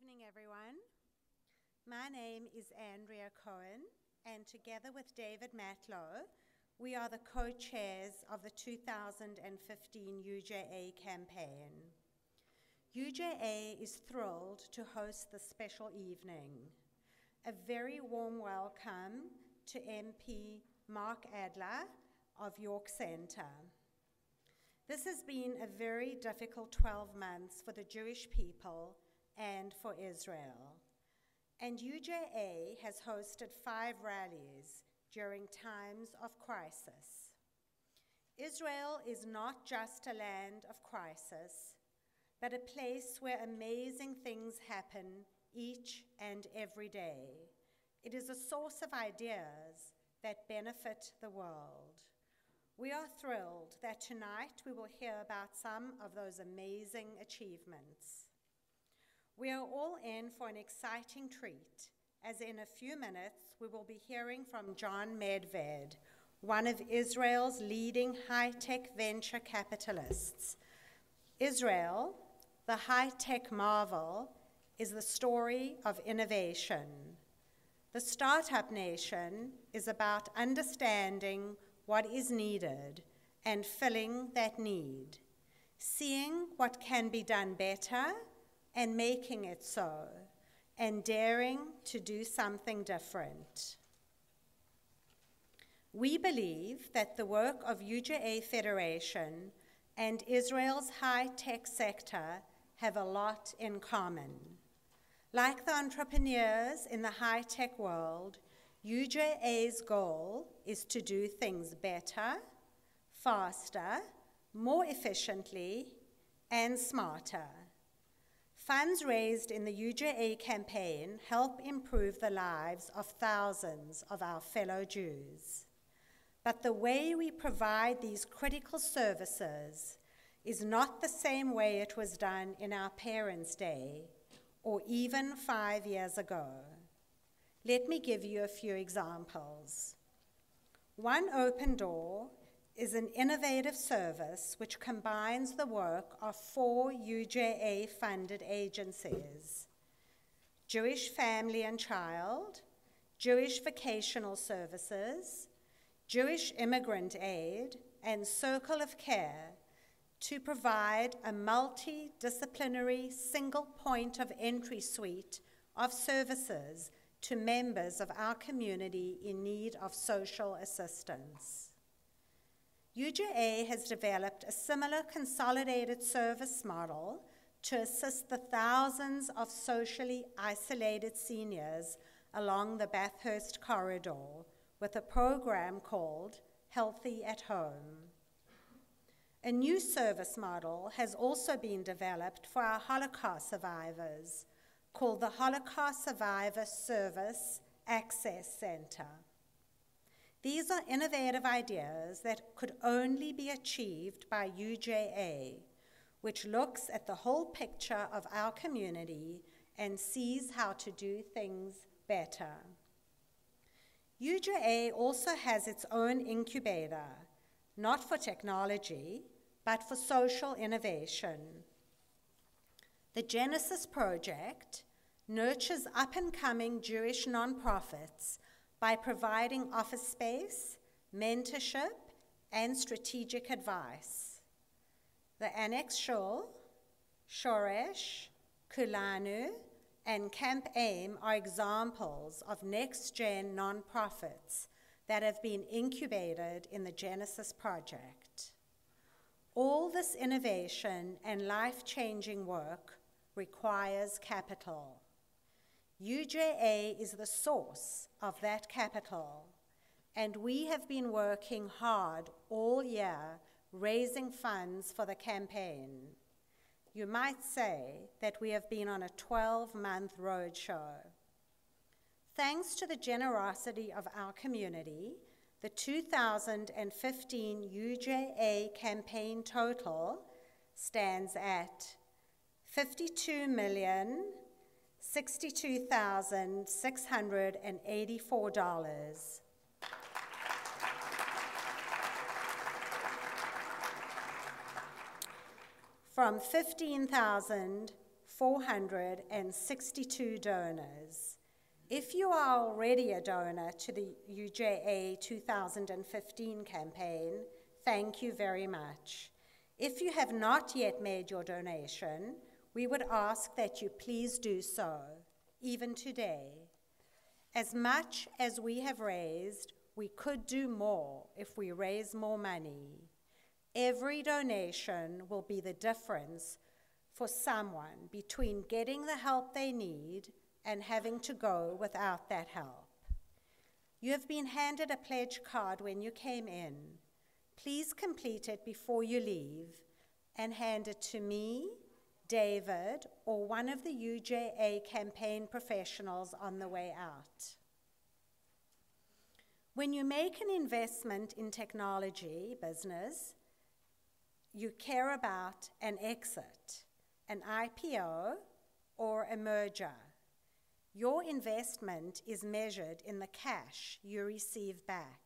evening, everyone. My name is Andrea Cohen, and together with David Matlow, we are the co-chairs of the 2015 UJA campaign. UJA is thrilled to host this special evening. A very warm welcome to MP Mark Adler of York Centre. This has been a very difficult 12 months for the Jewish people and for Israel. And UJA has hosted 5 rallies during times of crisis. Israel is not just a land of crisis, but a place where amazing things happen each and every day. It is a source of ideas that benefit the world. We are thrilled that tonight we will hear about some of those amazing achievements. We are all in for an exciting treat, as in a few minutes we will be hearing from John Medved, one of Israel's leading high-tech venture capitalists. Israel, the high-tech marvel, is the story of innovation. The startup nation is about understanding what is needed and filling that need, seeing what can be done better and making it so, and daring to do something different. We believe that the work of UJA Federation and Israel's high-tech sector have a lot in common. Like the entrepreneurs in the high-tech world, UJA's goal is to do things better, faster, more efficiently, and smarter. Funds raised in the UJA campaign help improve the lives of thousands of our fellow Jews. But the way we provide these critical services is not the same way it was done in our parents' day, or even 5 years ago. Let me give you a few examples. One Open Door is an innovative service which combines the work of 4 UJA-funded agencies: Jewish Family and Child, Jewish Vocational Services, Jewish Immigrant Aid, and Circle of Care, to provide a multidisciplinary single point of entry suite of services to members of our community in need of social assistance. UJA has developed a similar consolidated service model to assist the thousands of socially isolated seniors along the Bathurst corridor with a program called Healthy at Home. A new service model has also been developed for our Holocaust survivors, called the Holocaust Survivor Service Access Center. These are innovative ideas that could only be achieved by UJA, which looks at the whole picture of our community and sees how to do things better. UJA also has its own incubator, not for technology, but for social innovation. The Genesis Project nurtures up-and-coming Jewish nonprofits by providing office space, mentorship, and strategic advice. The Annex Shul, Shoresh, Kulanu, and Camp AIM are examples of next-gen nonprofits that have been incubated in the Genesis Project. All this innovation and life-changing work requires capital. UJA is the source of that capital, and we have been working hard all year raising funds for the campaign. You might say that we have been on a 12-month roadshow. Thanks to the generosity of our community, the 2015 UJA campaign total stands at $52,062,684. From 15,000 462 donors. If you are already a donor to the UJA 2015 campaign, thank you very much. If you have not yet made your donation, we would ask that you please do so, even today. As much as we have raised, we could do more if we raise more money. Every donation will be the difference for someone between getting the help they need and having to go without that help. You have been handed a pledge card when you came in. Please complete it before you leave and hand it to me, David, or one of the UJA campaign professionals on the way out. When you make an investment in technology business, you care about an exit, an IPO, or a merger. Your investment is measured in the cash you receive back.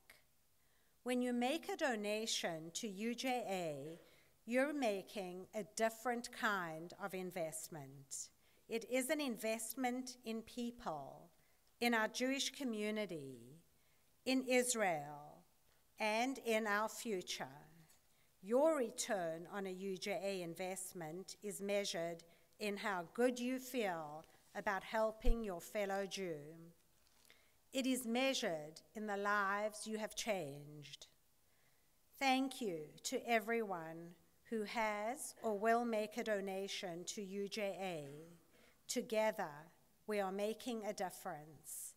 When you make a donation to UJA, you're making a different kind of investment. It is an investment in people, in our Jewish community, in Israel, and in our future. Your return on a UJA investment is measured in how good you feel about helping your fellow Jew. It is measured in the lives you have changed. Thank you to everyone who has or will make a donation to UJA. Together, we are making a difference.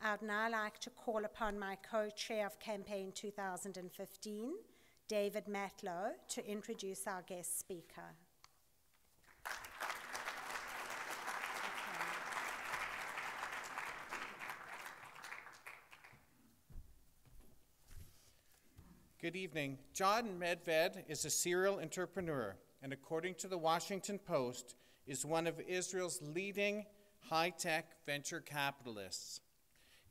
I'd now like to call upon my co-chair of Campaign 2015, David Matlow, to introduce our guest speaker. Good evening. John Medved is a serial entrepreneur, and according to the Washington Post, is one of Israel's leading high-tech venture capitalists.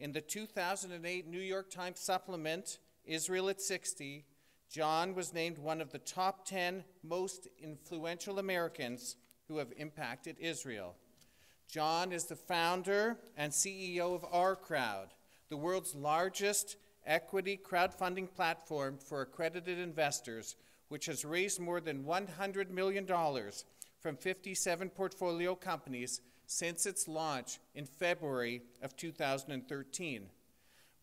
In the 2008 New York Times supplement, Israel at 60, John was named one of the top 10 most influential Americans who have impacted Israel. John is the founder and CEO of OurCrowd, the world's largest equity crowdfunding platform for accredited investors, which has raised more than $100 million from 57 portfolio companies since its launch in February of 2013.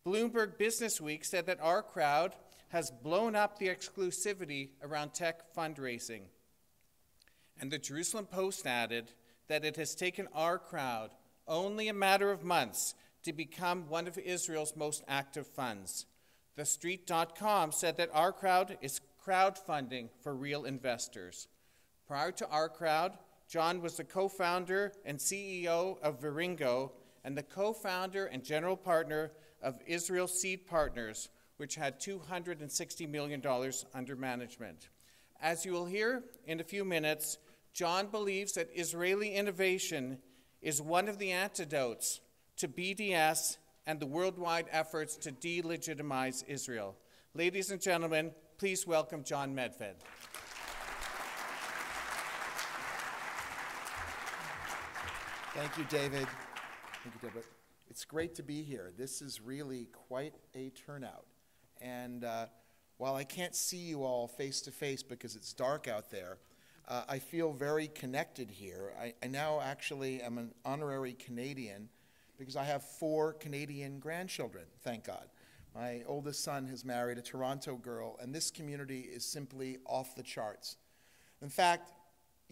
Bloomberg Businessweek said that OurCrowd has blown up the exclusivity around tech fundraising. And the Jerusalem Post added that it has taken OurCrowd only a matter of months to become one of Israel's most active funds. TheStreet.com said that OurCrowd is crowdfunding for real investors. Prior to OurCrowd, John was the co-founder and CEO of Viringo and the co-founder and general partner of Israel Seed Partners, which had $260 million under management. As you will hear in a few minutes, John believes that Israeli innovation is one of the antidotes to BDS and the worldwide efforts to delegitimize Israel. Ladies and gentlemen, please welcome John Medved. Thank you, David. Thank you, Deborah. It's great to be here. This is really quite a turnout. And while I can't see you all face to face because it's dark out there, I feel very connected here. I now actually am an honorary Canadian because I have 4 Canadian grandchildren, thank God. My oldest son has married a Toronto girl, and this community is simply off the charts. In fact,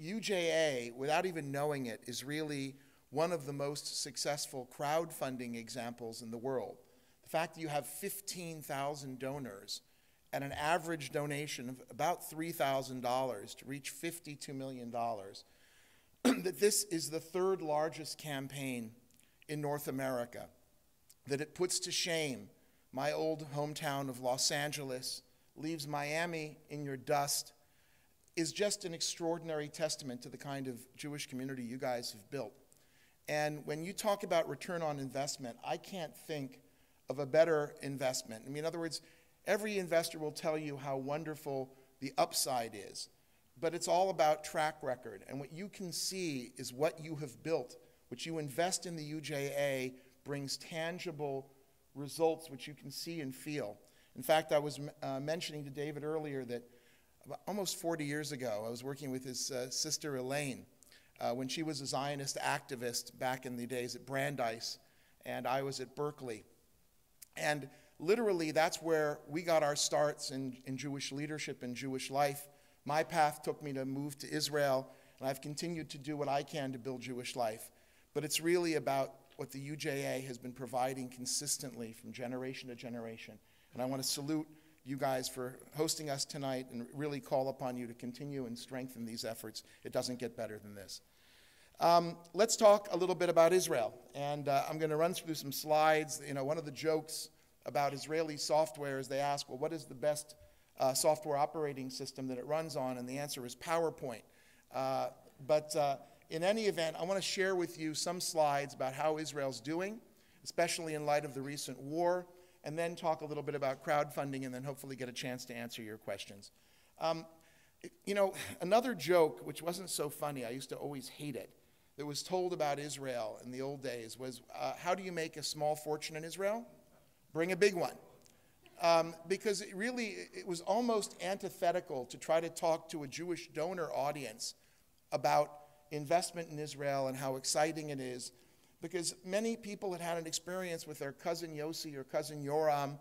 UJA, without even knowing it, is really one of the most successful crowdfunding examples in the world. The fact that you have 15,000 donors and an average donation of about $3,000 to reach $52 million, that this is the 3rd largest campaign in North America, that it puts to shame my old hometown of Los Angeles, leaves Miami in your dust, is just an extraordinary testament to the kind of Jewish community you guys have built. And when you talk about return on investment, I can't think of a better investment. I mean, in other words, every investor will tell you how wonderful the upside is. but it's all about track record. And what you can see is what you have built, what you invest in the UJA brings tangible results which you can see and feel. In fact, I was mentioning to David earlier that almost 40 years ago, I was working with his sister Elaine when she was a Zionist activist back in the days at Brandeis, and I was at Berkeley. And literally, that's where we got our starts in Jewish leadership and Jewish life. My path took me to move to Israel, and I've continued to do what I can to build Jewish life. But it's really about what the UJA has been providing consistently from generation to generation. And I want to salute you guys for hosting us tonight and really call upon you to continue and strengthen these efforts. It doesn't get better than this. Let's talk a little bit about Israel. And I'm going to run through some slides. You know, one of the jokes about Israeli software is they ask, well, what is the best software operating system that it runs on? And the answer is PowerPoint. In any event, I want to share with you some slides about how Israel's doing, especially in light of the recent war, and then talk a little bit about crowdfunding and then hopefully get a chance to answer your questions. You know, another joke, which wasn't so funny, I used to always hate it, that was told about Israel in the old days was, how do you make a small fortune in Israel? Bring a big one. Because it was almost antithetical to try to talk to a Jewish donor audience about investment in Israel and how exciting it is, because many people had had an experience with their cousin Yossi or cousin Yoram,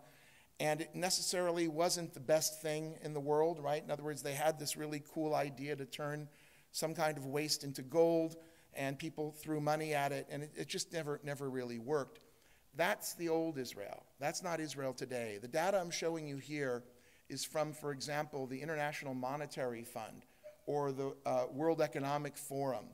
and it necessarily wasn't the best thing in the world, right? In other words, they had this really cool idea to turn some kind of waste into gold, and people threw money at it, and it just never really worked. That's the old Israel. That's not Israel today. The data I'm showing you here is from, for example, the International Monetary Fund or the World Economic Forum.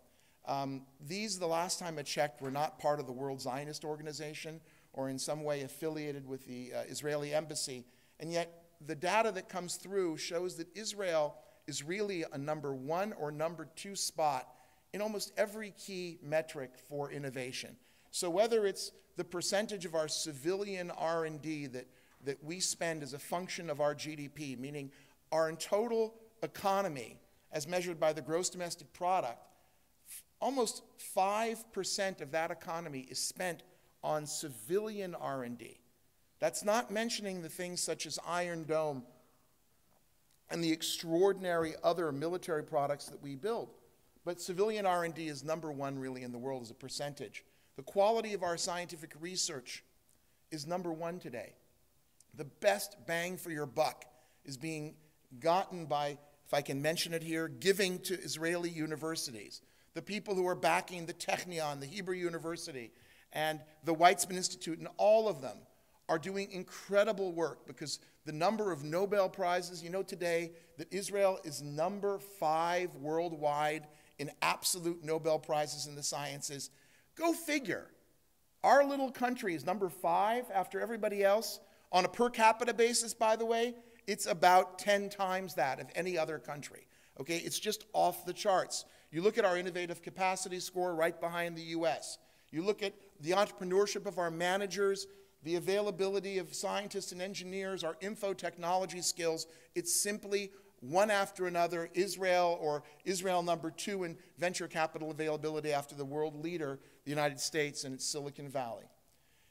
These, the last time I checked, were not part of the World Zionist Organization or in some way affiliated with the Israeli embassy. And yet the data that comes through shows that Israel is really a number 1 or number 2 spot in almost every key metric for innovation. So whether it's the percentage of our civilian R&D that we spend as a function of our GDP, meaning our total economy as measured by the gross domestic product, almost 5% of that economy is spent on civilian R&D. That's not mentioning the things such as Iron Dome and the extraordinary other military products that we build. But civilian R&D is number 1 really in the world as a percentage. The quality of our scientific research is number 1 today. The best bang for your buck is being gotten by, if I can mention it here, giving to Israeli universities. The people who are backing the Technion, the Hebrew University, and the Weizmann Institute, and all of them are doing incredible work because the number of Nobel Prizes, you know today that Israel is number 5 worldwide in absolute Nobel Prizes in the sciences. Go figure. Our little country is number 5 after everybody else. On a per capita basis, by the way, it's about 10 times that of any other country. Okay, it's just off the charts. You look at our innovative capacity score right behind the US. You look at the entrepreneurship of our managers, the availability of scientists and engineers, our info technology skills. It's simply one after another, Israel or Israel number 2 in venture capital availability after the world leader, the United States and its Silicon Valley.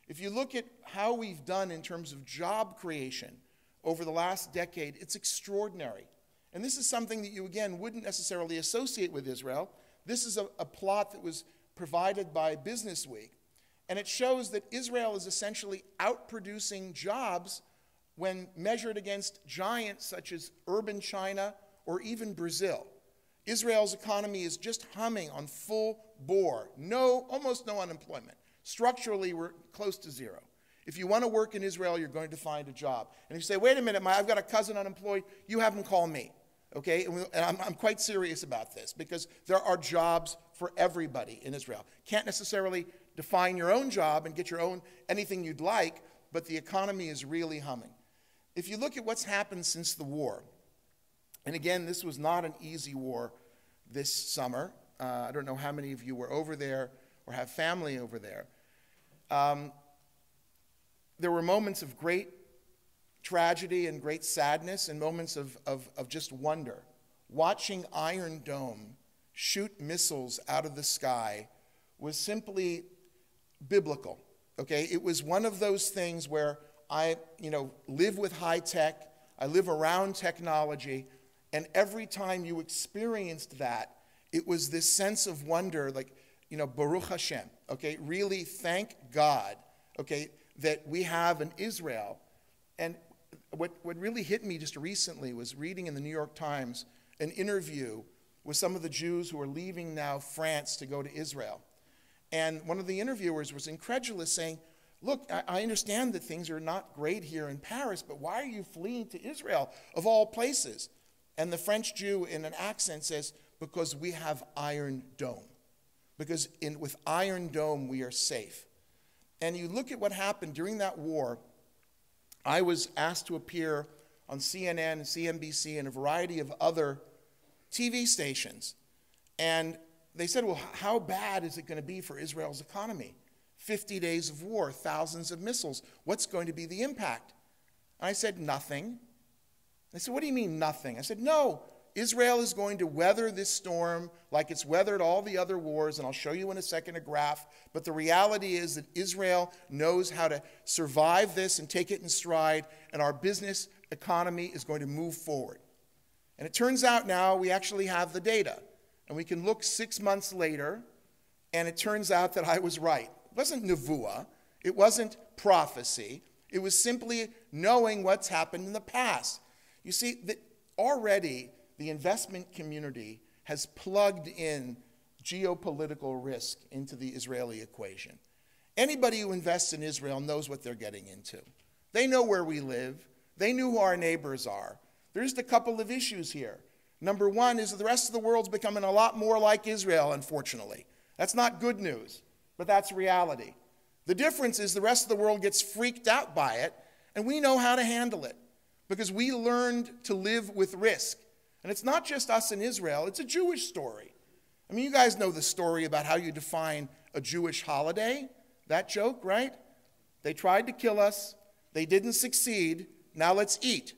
If you look at how we've done in terms of job creation over the last decade, it's extraordinary. And this is something that you, again, wouldn't necessarily associate with Israel. This is a plot that was provided by Business Week. And it shows that Israel is essentially outproducing jobs when measured against giants such as urban China or even Brazil. Israel's economy is just humming on full bore. Almost no unemployment. Structurally, we're close to 0. If you want to work in Israel, you're going to find a job. And if you say, wait a minute, I've got a cousin unemployed, you have him call me. Okay? And I'm quite serious about this because there are jobs for everybody in Israel. Can't necessarily define your own job and get your own anything you'd like, but the economy is really humming. If you look at what's happened since the war, and again, this was not an easy war this summer. I don't know how many of you were over there or have family over there. There were moments of great tragedy and great sadness and moments of just wonder. watching Iron Dome shoot missiles out of the sky was simply biblical, okay? It was one of those things where I, live with high tech, I live around technology, and every time you experienced that, it was this sense of wonder, like, Baruch Hashem, okay? Really thank God, okay, that we have an Israel. And what really hit me just recently was reading in the New York Times an interview with some of the Jews who are leaving now France to go to Israel. And one of the interviewers was incredulous, saying, look, I understand that things are not great here in Paris, but why are you fleeing to Israel, of all places? And the French Jew, in an accent, says, because we have Iron Dome. Because with Iron Dome, we are safe. And you look at what happened during that war. I was asked to appear on CNN and CNBC and a variety of other TV stations. And they said, well, how bad is it going to be for Israel's economy? 50 days of war, thousands of missiles. What's going to be the impact? And I said, nothing. They said, what do you mean, nothing? I said, no, Israel is going to weather this storm like it's weathered all the other wars, and I'll show you in a second a graph. But the reality is that Israel knows how to survive this and take it in stride, and our business economy is going to move forward. And it turns out now we actually have the data. And we can look 6 months later, and it turns out that I was right. It wasn't nevuah. It wasn't prophecy. It was simply knowing what's happened in the past. You see, that already the investment community has plugged in geopolitical risk into the Israeli equation. Anybody who invests in Israel knows what they're getting into. They know where we live. They know who our neighbors are. There's a couple of issues here. Number one is that the rest of the world's becoming a lot more like Israel, unfortunately. That's not good news, but that's reality. The difference is the rest of the world gets freaked out by it, and we know how to handle it because we learned to live with risk. And it's not just us in Israel, it's a Jewish story. I mean, you guys know the story about how you define a Jewish holiday. That joke, right? They tried to kill us. They didn't succeed. Now let's eat.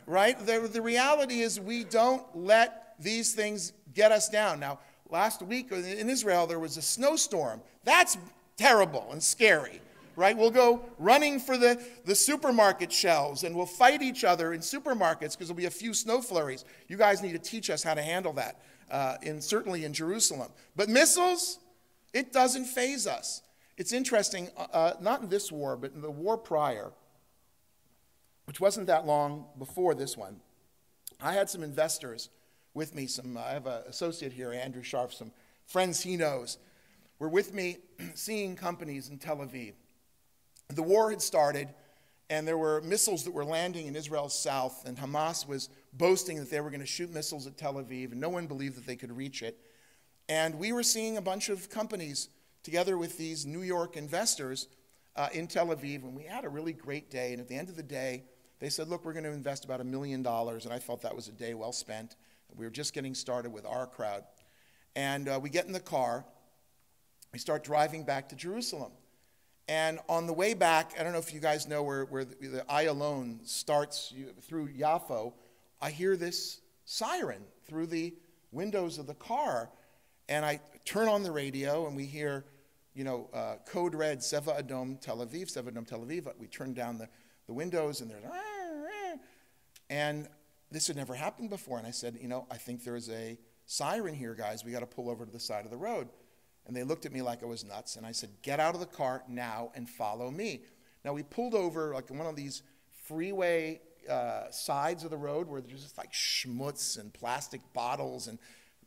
Right? The reality is we don't let these things get us down. Now, last week in Israel, there was a snowstorm. That's terrible and scary. Right? We'll go running for the supermarket shelves, and we'll fight each other in supermarkets because there'll be a few snow flurries. You guys need to teach us how to handle that, certainly in Jerusalem. But missiles, it doesn't faze us. It's interesting, not in this war, but in the war prior, which wasn't that long before this one, I had some investors with me. I have an associate here, Andrew Sharf, some friends he knows, were with me seeing companies in Tel Aviv. The war had started, and there were missiles that were landing in Israel's south, and Hamas was boasting that they were going to shoot missiles at Tel Aviv, and no one believed that they could reach it. And we were seeing a bunch of companies together with these New York investors in Tel Aviv, and we had a really great day. And at the end of the day, they said, look, we're going to invest about $1 million, and I felt that was a day well spent. We were just getting started with our crowd. And we get in the car, we start driving back to Jerusalem. And on the way back, I don't know if you guys know where the Ayalon starts through Yaffo, I hear this siren through the windows of the car. And I turn on the radio, and we hear, code red, Seva Adom Tel Aviv, Seva Adom Tel Aviv. We turn down the windows, and there's, and this had never happened before. And I said, I think there's a siren here, guys. We got to pull over to the side of the road. And they looked at me like I was nuts. And I said, get out of the car now and follow me. Now, we pulled over like one of these freeway sides of the road where there's just like schmutz and plastic bottles. And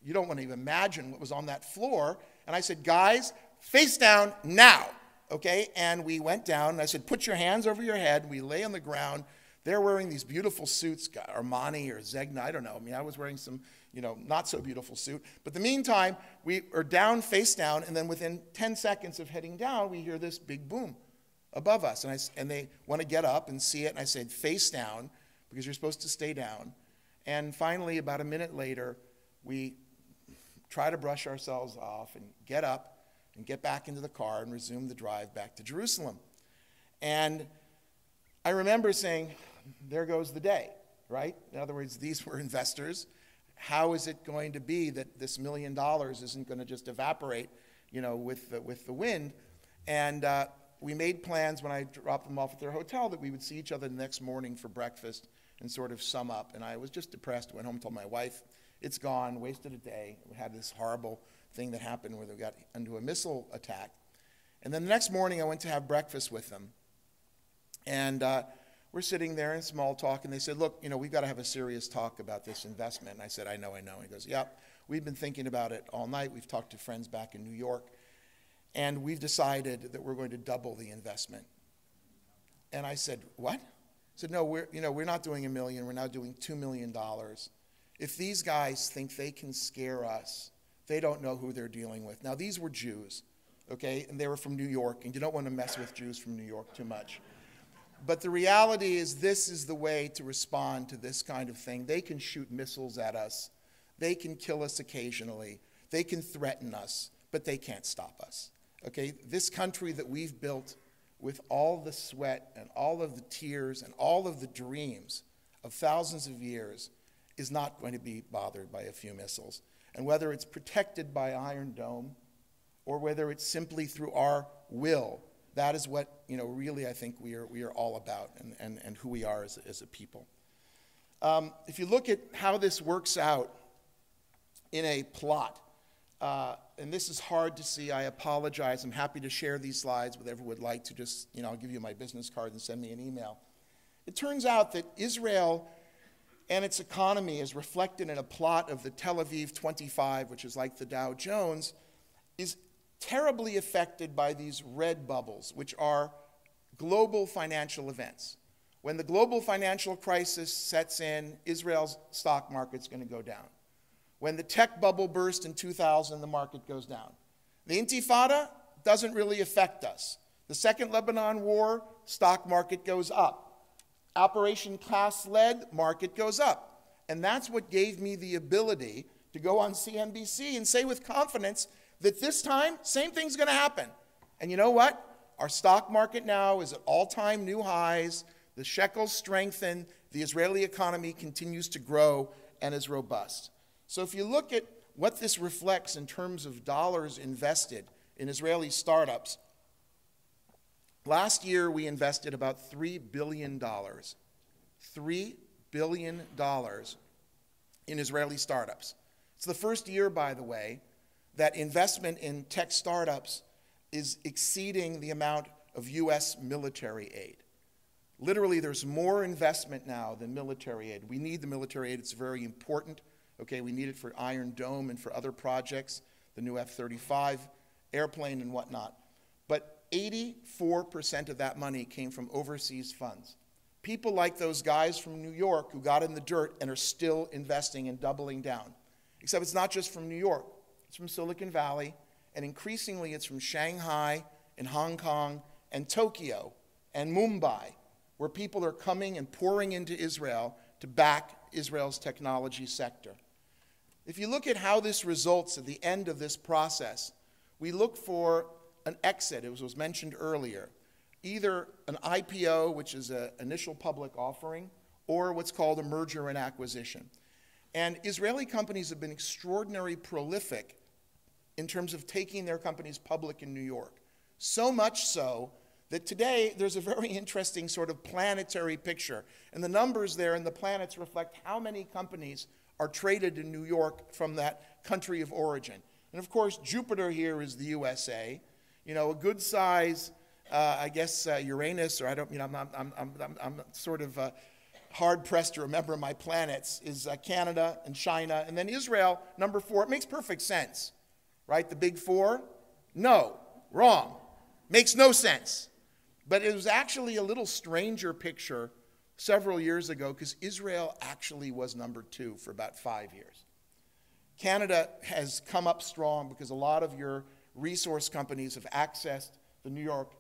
you don't want to even imagine what was on that floor. And I said, guys, face down now. Okay? And we went down. And I said, put your hands over your head. We lay on the ground. They're wearing these beautiful suits, Armani or Zegna, I don't know. I mean, I was wearing some, not so beautiful suit. But in the meantime, we are down, face down, and then within 10 seconds of heading down, we hear this big boom above us. And they want to get up and see it, and I said, face down, because you're supposed to stay down. And finally, about a minute later, we try to brush ourselves off and get up and get back into the car and resume the drive back to Jerusalem. And I remember saying, there goes the day, right? In other words, these were investors. how is it going to be that this $1 million isn't going to just evaporate, with the wind? And we made plans when I dropped them off at their hotel that we would see each other the next morning for breakfast and sort of sum up. And I was just depressed. Went home and told my wife, it's gone, wasted a day. We had this horrible thing that happened where they got into a missile attack. And then the next morning I went to have breakfast with them. And we're sitting there in small talk, and they said, look, we've got to have a serious talk about this investment. And I said, I know. And he goes, yep, we've been thinking about it all night. We've talked to friends back in New York, and we've decided that we're going to double the investment. And I said, what? I said, no, we're not doing $1 million. We're now doing $2 million. If these guys think they can scare us, they don't know who they're dealing with. Now, these were Jews, okay? And they were from New York, and you don't want to mess with Jews from New York too much. But the reality is this is the way to respond to this kind of thing. They can shoot missiles at us. They can kill us occasionally. They can threaten us, but they can't stop us. Okay? This country that we've built with all the sweat and all of the tears and all of the dreams of thousands of years is not going to be bothered by a few missiles. And whether it's protected by Iron Dome or whether it's simply through our will, that is what, really I think we are all about and who we are as a people. If you look at how this works out in a plot, and this is hard to see, I apologize. I'm happy to share these slides with whoever would like to just, I'll give you my business card and send me an email. It turns out that Israel and its economy is reflected in a plot of the Tel Aviv 25, which is like the Dow Jones, is terribly affected by these red bubbles, which are global financial events. When the global financial crisis sets in, Israel's stock market's going to go down. When the tech bubble burst in 2000, the market goes down. The Intifada doesn't really affect us. The Second Lebanon War, stock market goes up. Operation Cast Lead, market goes up. And that's what gave me the ability to go on CNBC and say with confidence that this time, same thing's going to happen. And you know what? Our stock market now is at all-time new highs. The shekel strengthened. The Israeli economy continues to grow and is robust. So if you look at what this reflects in terms of dollars invested in Israeli startups, last year we invested about $3 billion. $3 billion in Israeli startups. It's the first year, by the way, that investment in tech startups is exceeding the amount of U.S. military aid. Literally, there's more investment now than military aid. We need the military aid. It's very important. Okay, we need it for Iron Dome and for other projects, the new F-35 airplane and whatnot. But 84% of that money came from overseas funds. People like those guys from New York who got in the dirt and are still investing and doubling down. Except it's not just from New York. It's from Silicon Valley, and increasingly it's from Shanghai and Hong Kong and Tokyo and Mumbai, where people are coming and pouring into Israel to back Israel's technology sector. If you look at how this results at the end of this process, we look for an exit, as was mentioned earlier, either an IPO, which is an initial public offering, or what's called a merger and acquisition. And Israeli companies have been extraordinarily prolific in terms of taking their companies public in New York. So much so that today there's a very interesting sort of planetary picture. And the numbers there and the planets reflect how many companies are traded in New York from that country of origin. And of course, Jupiter here is the USA. A good size, I guess, Uranus, or I don't, I'm sort of hard pressed to remember my planets, is Canada and China. And then Israel, number 4. It makes perfect sense, right? The big 4? No, wrong. Makes no sense. But it was actually a little stranger picture several years ago because Israel actually was number 2 for about 5 years. Canada has come up strong because a lot of your resource companies have accessed the New York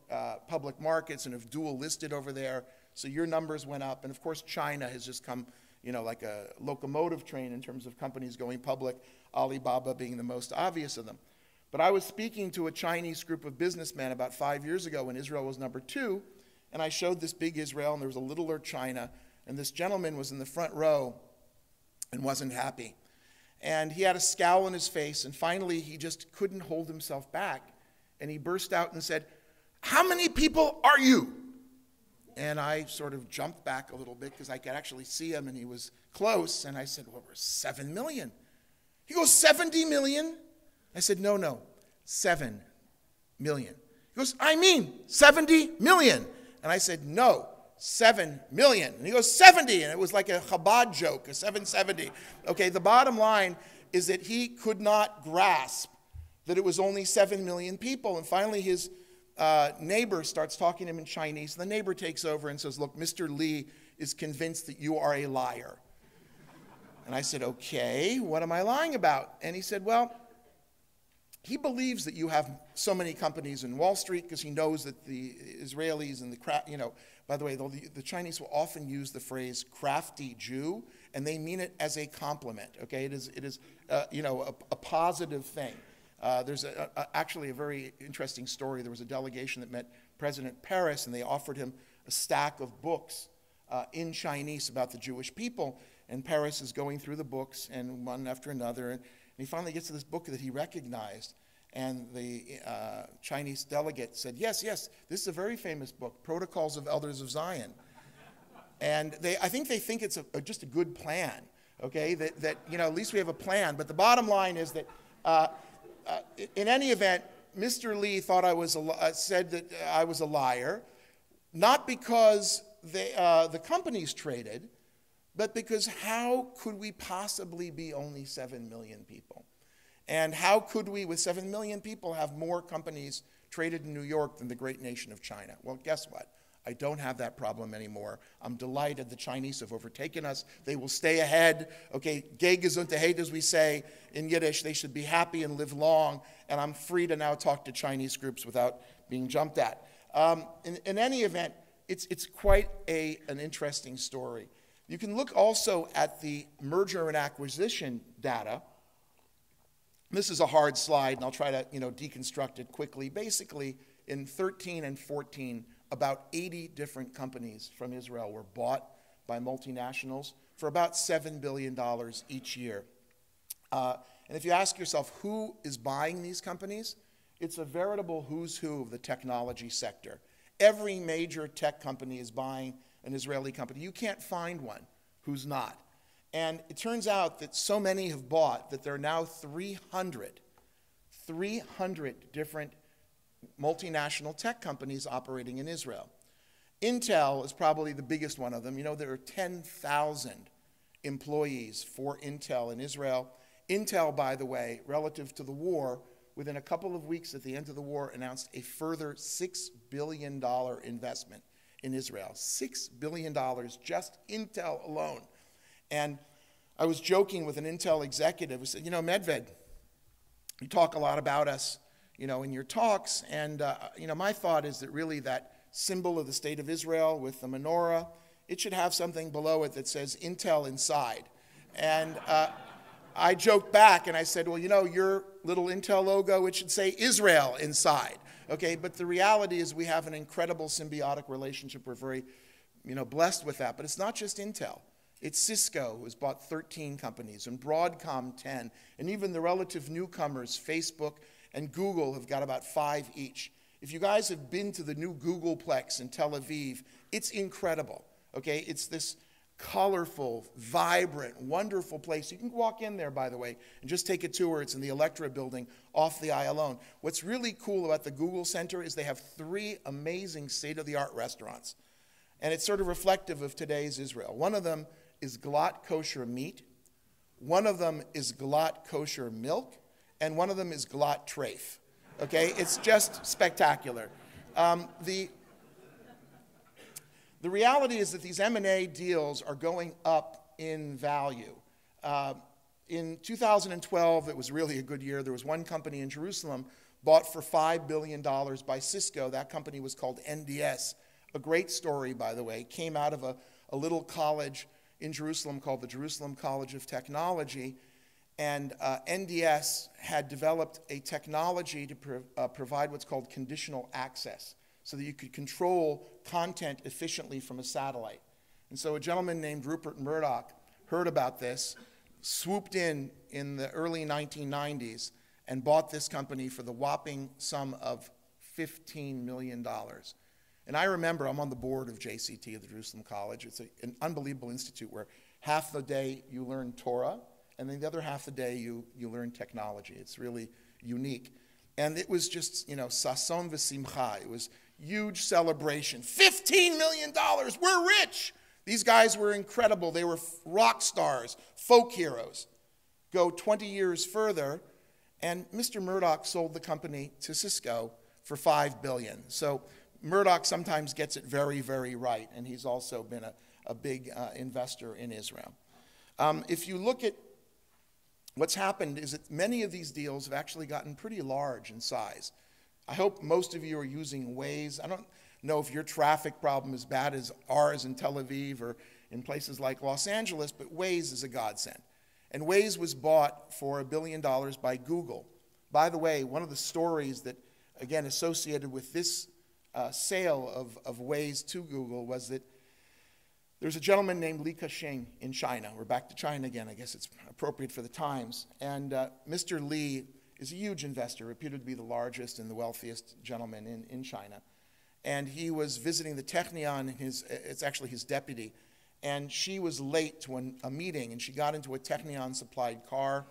public markets and have dual listed over there. So your numbers went up. And of course, China has just come, like a locomotive train in terms of companies going public, Alibaba being the most obvious of them. But I was speaking to a Chinese group of businessmen about 5 years ago when Israel was number 2, and I showed this big Israel, and there was a littler China, and this gentleman was in the front row and wasn't happy. And he had a scowl on his face, and finally he just couldn't hold himself back. And he burst out and said, "How many people are you?" And I sort of jumped back a little bit because I could actually see him, and he was close. And I said, "Well, we're 7 million. He goes, 70 million? I said, no, 7 million. He goes, I mean 70 million. And I said, no, 7 million. And he goes, 70. And it was like a Chabad joke, a 770. Okay, the bottom line is that he could not grasp that it was only 7 million people. And finally his neighbor starts talking to him in Chinese. And the neighbor takes over and says, "Look, Mr. Lee is convinced that you are a liar." And I said, "Okay, what am I lying about?" And he said, "Well, he believes that you have so many companies in Wall Street because he knows that the Israelis and by the way, the Chinese will often use the phrase crafty Jew, and they mean it as a compliment, okay? It is a positive thing. There's actually a very interesting story. There was a delegation that met President Paris, and they offered him a stack of books in Chinese about the Jewish people. And Paris is going through the books, and one after another, and he finally gets to this book that he recognized. And the Chinese delegate said, yes, this is a very famous book, Protocols of Elders of Zion. And I think they think it's just a good plan, okay, that at least we have a plan. But the bottom line is that in any event, Mr. Lee thought said that I was a liar, not because the companies traded, but because how could we possibly be only 7 million people? And how could we, with 7 million people, have more companies traded in New York than the great nation of China? Well, guess what? I don't have that problem anymore. I'm delighted the Chinese have overtaken us. They will stay ahead. Okay, geh gesundheit, as we say in Yiddish. They should be happy and live long. And I'm free to now talk to Chinese groups without being jumped at. In any event, it's quite an interesting story. You can look also at the merger and acquisition data. This is a hard slide, and I'll try to deconstruct it quickly. Basically, in 13 and 14, about 80 different companies from Israel were bought by multinationals for about $7 billion each year. And if you ask yourself who is buying these companies, it's a veritable who's who of the technology sector. Every major tech company is buying an Israeli company. You can't find one who's not. And it turns out that so many have bought that there are now 300 different multinational tech companies operating in Israel. Intel is probably the biggest one of them. There are 10,000 employees for Intel in Israel. Intel, by the way, relative to the war, within a couple of weeks at the end of the war, announced a further $6 billion investment in Israel. $6 billion, just Intel alone. And I was joking with an Intel executive who said, Medved, you talk a lot about us, in your talks, and, my thought is that really that symbol of the state of Israel with the menorah, it should have something below it that says Intel inside. And I joked back and I said, well, your little Intel logo, it should say Israel inside. Okay, but the reality is we have an incredible symbiotic relationship. We're very, blessed with that. But it's not just Intel. It's Cisco, who has bought 13 companies, and Broadcom 10, and even the relative newcomers, Facebook and Google, have got about 5 each. If you guys have been to the new Googleplex in Tel Aviv, it's incredible. Okay, it's this colorful, vibrant, wonderful place. You can walk in there, by the way, and just take a tour. It's in the Electra building off the Ayalon. What's really cool about the Google Center is they have 3 amazing state-of-the-art restaurants. And it's sort of reflective of today's Israel. One of them is Glatt kosher meat. One of them is Glatt kosher milk. And one of them is Glatt treif. Okay, it's just spectacular. The reality is that these M&A deals are going up in value. In 2012, it was really a good year. There was one company in Jerusalem bought for $5 billion by Cisco. That company was called NDS. A great story, by the way. Came out of a little college in Jerusalem called the Jerusalem College of Technology. And NDS had developed a technology to provide what's called conditional access, so that you could control content efficiently from a satellite. And so a gentleman named Rupert Murdoch heard about this, swooped in the early 1990s and bought this company for the whopping sum of $15 million. And I remember I'm on the board of JCT, the Jerusalem College. It's an unbelievable institute where half the day you learn Torah, and then the other half the day you learn technology. It's really unique. And it was just, sason v'simcha. It was huge celebration. $15 million, we're rich. These guys were incredible. They were rock stars, folk heroes. Go 20 years further, and Mr. Murdoch sold the company to Cisco for $5 billion. So Murdoch sometimes gets it very, very right, and he's also been a big investor in Israel. If you look at what's happened is that many of these deals have actually gotten pretty large in size. I hope most of you are using Waze. I don't know if your traffic problem is as bad as ours in Tel Aviv or in places like Los Angeles, but Waze is a godsend. And Waze was bought for $1 billion by Google. By the way, one of the stories that, again, associated with this sale of Waze to Google was that there's a gentleman named Li Ka-shing in China. We're back to China again. I guess it's appropriate for the times. And Mr. Li is a huge investor, reputed to be the largest and the wealthiest gentleman in China. And he was visiting the Technion, it's actually his deputy, and she was late to a meeting, and she got into a Technion-supplied car,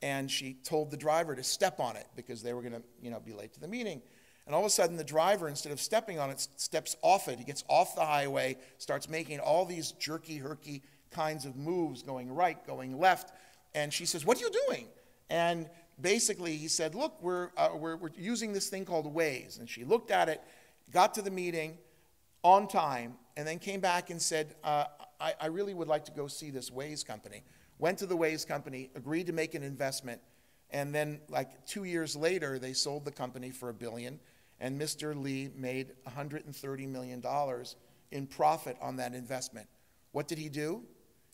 and she told the driver to step on it because they were going to be late to the meeting. And all of a sudden, the driver, instead of stepping on it, steps off it. He gets off the highway, starts making all these jerky, herky kinds of moves, going right, going left. And she says, "What are you doing?" And basically, he said, "Look, we're using this thing called Waze." And she looked at it, got to the meeting on time, and then came back and said, I really would like to go see this Waze company. Went to the Waze company, agreed to make an investment, and then like 2 years later, they sold the company for $1 billion. And Mr. Li made $130 million in profit on that investment. What did he do?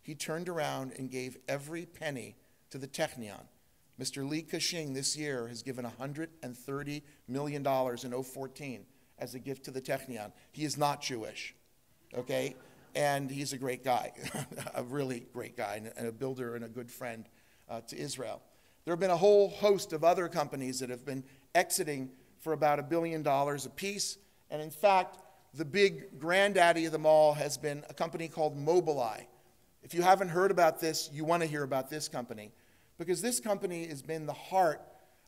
He turned around and gave every penny to the Technion. Mr. Li Ka-shing this year has given $130 million in 2014 as a gift to the Technion. He is not Jewish, okay? And he's a great guy, a really great guy, and a builder and a good friend to Israel. There have been a whole host of other companies that have been exiting for about $1 billion apiece. And in fact, the big granddaddy of them all has been a company called Mobileye. If you haven't heard about this, you want to hear about this company, because this company has been the heart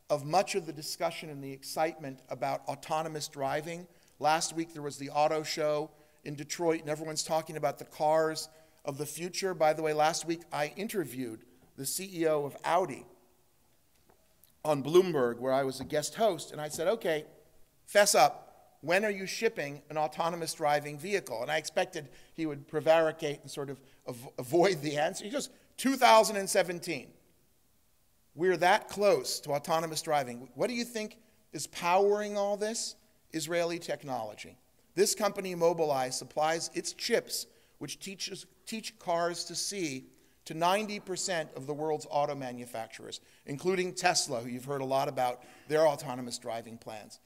of much of the discussion and the excitement about autonomous driving. Last week there was the auto show in Detroit, and everyone's talking about the cars of the future. By the way, last week I interviewed the CEO of Audi on Bloomberg, where I was a guest host, and I said, "Okay, fess up, when are you shipping an autonomous driving vehicle?" And I expected he would prevaricate and sort of avoid the answer. He goes, 2017. We're that close to autonomous driving. What do you think is powering all this? Israeli technology. This company, Mobileye, supplies its chips, which teach cars to see, to 90% of the world's auto manufacturers, including Tesla, who you've heard a lot about their autonomous driving plans.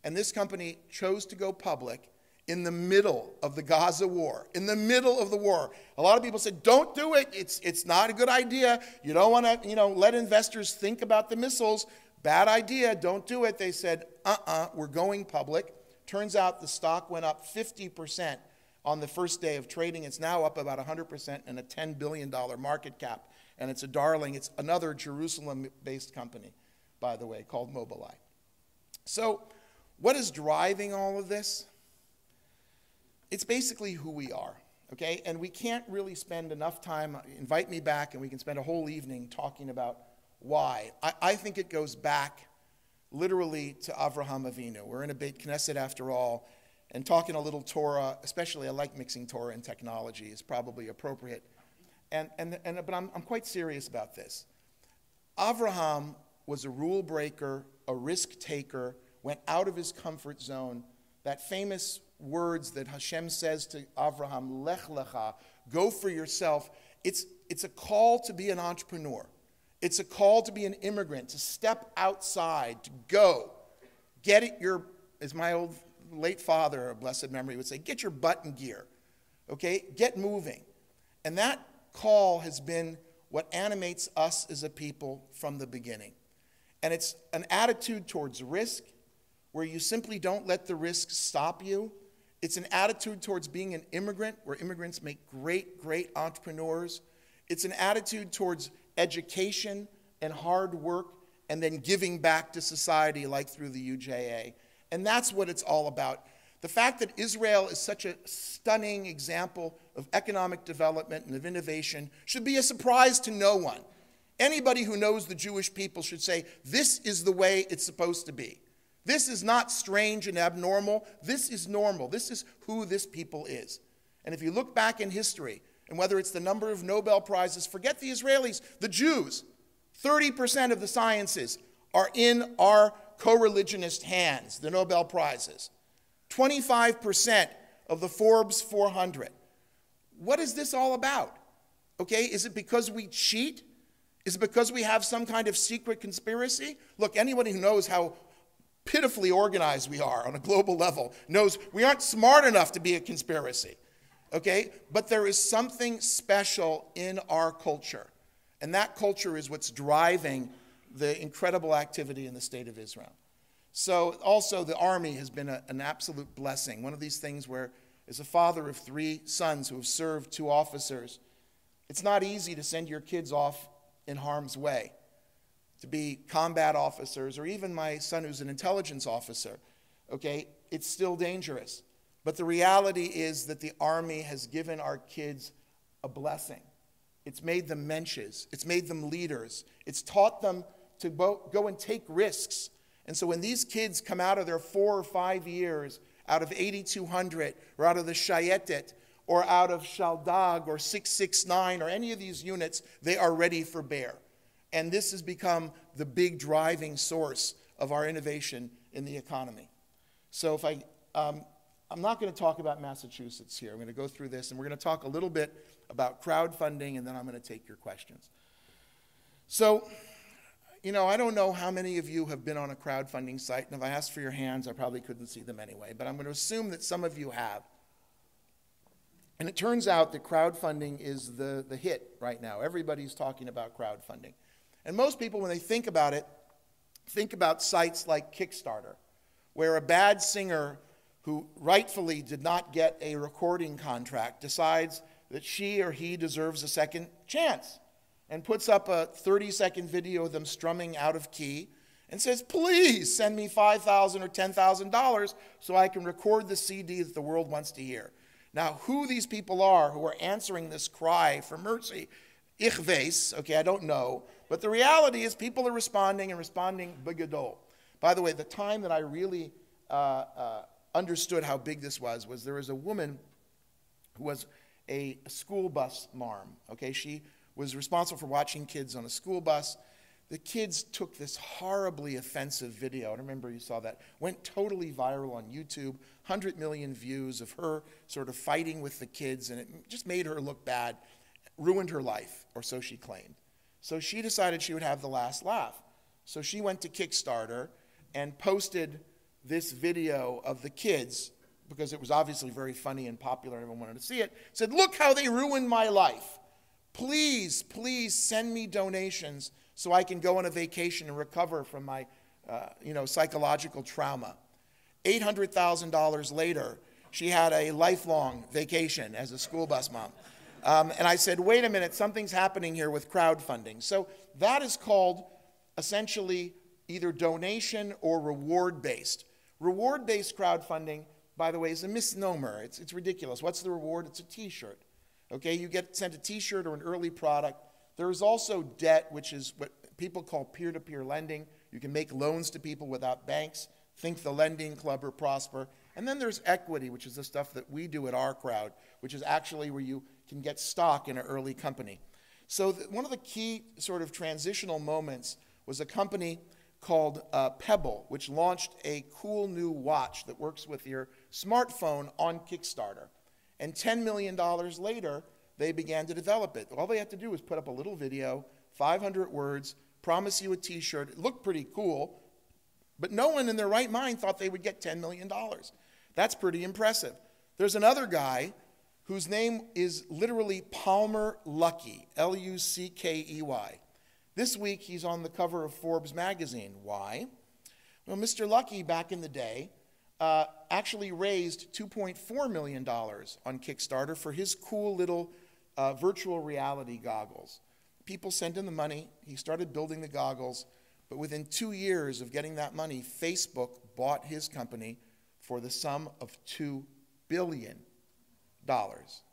And this company chose to go public in the middle of the Gaza war, in the middle of the war. A lot of people said, "Don't do it. It's not a good idea. You don't want to, let investors think about the missiles. Bad idea. Don't do it." They said, we're going public. Turns out the stock went up 50% on the first day of trading. It's now up about 100% and a $10 billion market cap. And it's a darling. It's another Jerusalem-based company, by the way, called Mobileye. So what is driving all of this? It's basically who we are, okay? And we can't really spend enough time. Invite me back and we can spend a whole evening talking about why. I think it goes back literally to Avraham Avinu. We're in a Beit Knesset after all, and talking a little Torah, especially I like mixing Torah and technology, is probably appropriate. But I'm quite serious about this. Avraham was a rule breaker, a risk taker, went out of his comfort zone. That famous words that Hashem says to Avraham, Lech lecha, go for yourself. It's a call to be an entrepreneur. It's a call to be an immigrant, to step outside, to go. Get it as my old late father, of blessed memory, would say, get your butt in gear, okay? Get moving. And that call has been what animates us as a people from the beginning. And it's an attitude towards risk, where you simply don't let the risk stop you. It's an attitude towards being an immigrant, where immigrants make great, great entrepreneurs. It's an attitude towards education and hard work, and then giving back to society like through the UJA. And that's what it's all about. The fact that Israel is such a stunning example of economic development and of innovation should be a surprise to no one. Anybody who knows the Jewish people should say, this is the way it's supposed to be. This is not strange and abnormal. This is normal. This is who this people is. And if you look back in history, and whether it's the number of Nobel Prizes, forget the Israelis, the Jews, 30% of the sciences are in our co-religionist hands, the Nobel Prizes. 25% of the Forbes 400. What is this all about? Okay, is it because we cheat? Is it because we have some kind of secret conspiracy? Look, anybody who knows how pitifully organized we are on a global level knows we aren't smart enough to be a conspiracy. Okay, but there is something special in our culture. And that culture is what's driving the incredible activity in the state of Israel. So also the Army has been an absolute blessing. One of these things where, as a father of 3 sons who have served 2 officers, it's not easy to send your kids off in harm's way, to be combat officers, or even my son who's an intelligence officer. Okay, it's still dangerous. But the reality is that the Army has given our kids a blessing. It's made them mensches. It's made them leaders. It's taught them to go and take risks. And so when these kids come out of their 4 or 5 years, out of 8200, or out of the Shayetet, or out of Shaldag, or 669, or any of these units, they are ready for bear. And this has become the big driving source of our innovation in the economy. So if I'm not going to talk about Massachusetts here. I'm going to go through this, and we're going to talk a little bit about crowdfunding, and then I'm going to take your questions. So, I don't know how many of you have been on a crowdfunding site, and if I asked for your hands, I probably couldn't see them anyway, but I'm going to assume that some of you have. And it turns out that crowdfunding is the hit right now. Everybody's talking about crowdfunding. And most people, when they think about it, think about sites like Kickstarter, where a bad singer who rightfully did not get a recording contract decides that she or he deserves a second chance and puts up a 30-second video of them strumming out of key and says, please send me $5,000 or $10,000 so I can record the CD that the world wants to hear. Now, who these people are who are answering this cry for mercy, ich weiß, okay, I don't know, but the reality is people are responding and responding bigadol. By the way, the time that I really understood how big this was there was a woman who was a school bus marm. Okay, she was responsible for watching kids on a school bus. The kids took this horribly offensive video. I remember you saw that. Went totally viral on YouTube. 100 million views of her sort of fighting with the kids, and it just made her look bad. Ruined her life, or so she claimed. So she decided she would have the last laugh. So she went to Kickstarter and posted this video of the kids, because it was obviously very funny and popular and everyone wanted to see it, said, look how they ruined my life. Please, please send me donations so I can go on a vacation and recover from my psychological trauma. $800,000 later, she had a lifelong vacation as a school bus mom. And I said, wait a minute, something's happening here with crowdfunding. So that is called essentially either donation or reward-based. Reward-based crowdfunding, by the way, is a misnomer. It's ridiculous. What's the reward? It's a T-shirt. Okay, you get sent a T-shirt or an early product. There is also debt, which is what people call peer-to-peer lending. You can make loans to people without banks. Think the Lending Club or Prosper. And then there's equity, which is the stuff that we do at our crowd, which is actually where you can get stock in an early company. So one of the key sort of transitional moments was a company called Pebble, which launched a cool new watch that works with your smartphone on Kickstarter. And $10 million later, they began to develop it. All they had to do was put up a little video, 500 words, promise you a T-shirt. It looked pretty cool, but no one in their right mind thought they would get $10 million. That's pretty impressive. There's another guy whose name is literally Palmer Luckey, Luckey. This week, he's on the cover of Forbes magazine. Why? Well, Mr. Luckey, back in the day, actually raised $2.4 million on Kickstarter for his cool little virtual reality goggles. People sent him the money. He started building the goggles. But within 2 years of getting that money, Facebook bought his company for the sum of $2 billion.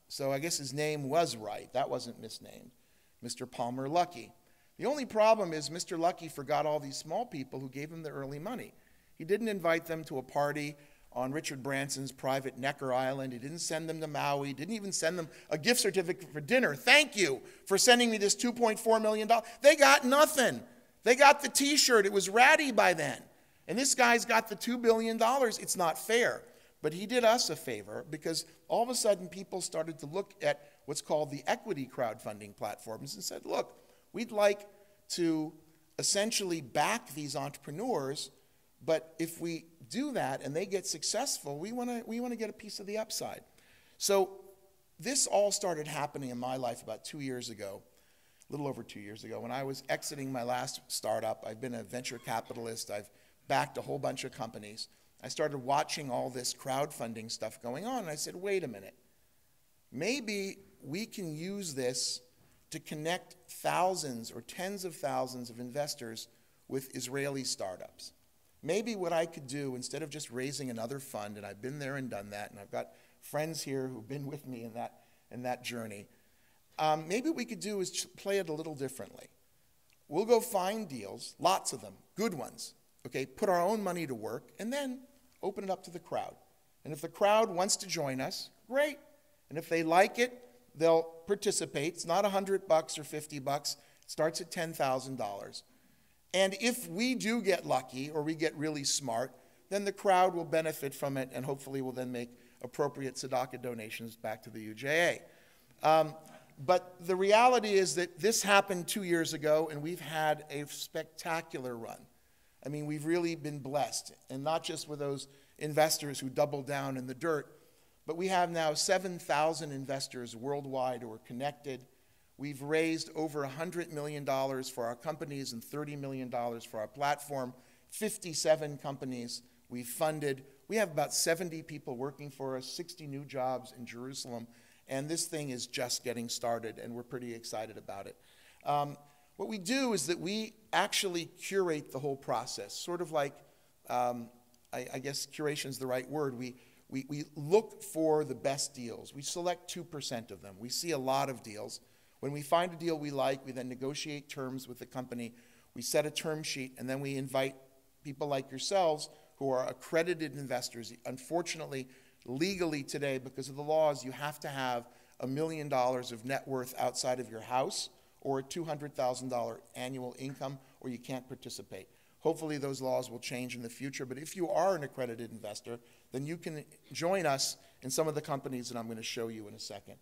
So I guess his name was right. That wasn't misnamed. Mr. Palmer Luckey. The only problem is Mr. Luckey forgot all these small people who gave him the early money. He didn't invite them to a party on Richard Branson's private Necker Island. He didn't send them to Maui. Didn't even send them a gift certificate for dinner. Thank you for sending me this $2.4 million. They got nothing. They got the T-shirt. It was ratty by then. And this guy's got the $2 billion. It's not fair. But he did us a favor because all of a sudden people started to look at what's called the equity crowdfunding platforms and said, look, we'd like to essentially back these entrepreneurs, but if we do that and they get successful, we want to get a piece of the upside. So this all started happening in my life about 2 years ago, a little over 2 years ago, when I was exiting my last startup. I've been a venture capitalist. I've backed a whole bunch of companies. I started watching all this crowdfunding stuff going on, and I said, wait a minute. Maybe we can use this to connect thousands or tens of thousands of investors with Israeli startups. Maybe what I could do, instead of just raising another fund, and I've been there and done that, and I've got friends here who've been with me in that journey, maybe what we could do is play it a little differently. We'll go find deals, lots of them, good ones, okay, put our own money to work, and then open it up to the crowd. And if the crowd wants to join us, great. And if they like it, they'll participate. It's not $100 or $50. It starts at $10,000. And if we do get lucky or we get really smart, then the crowd will benefit from it and hopefully will then make appropriate tzedakah donations back to the UJA. But the reality is that this happened 2 years ago, and we've had a spectacular run. I mean, we've really been blessed, and not just with those investors who doubled down in the dirt, but we have now 7,000 investors worldwide who are connected. We've raised over $100 million for our companies and $30 million for our platform, 57 companies we've funded. We have about 70 people working for us, 60 new jobs in Jerusalem, and this thing is just getting started, and we're pretty excited about it. What we do is that we actually curate the whole process, sort of like, I guess curation is the right word. We look for the best deals. We select 2% of them. We see a lot of deals. When we find a deal we like, we then negotiate terms with the company. We set a term sheet, and then we invite people like yourselves who are accredited investors. Unfortunately, legally today, because of the laws, you have to have $1 million of net worth outside of your house or a $200,000 annual income, or you can't participate. Hopefully those laws will change in the future, but if you are an accredited investor, then you can join us in some of the companies that I'm going to show you in a second.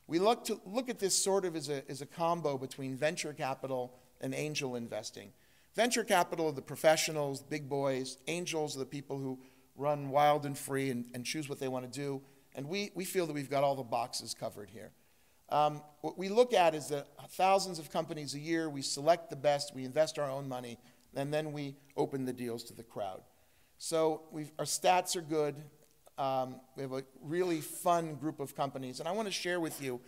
We look at this sort of as a combo between venture capital and angel investing. Venture capital are the professionals, big boys. Angels are the people who run wild and free and choose what they want to do, and we feel that we've got all the boxes covered here. What we look at is that thousands of companies a year, we select the best, we invest our own money, and then we open the deals to the crowd. So our stats are good. We have a really fun group of companies, and I want to share with you,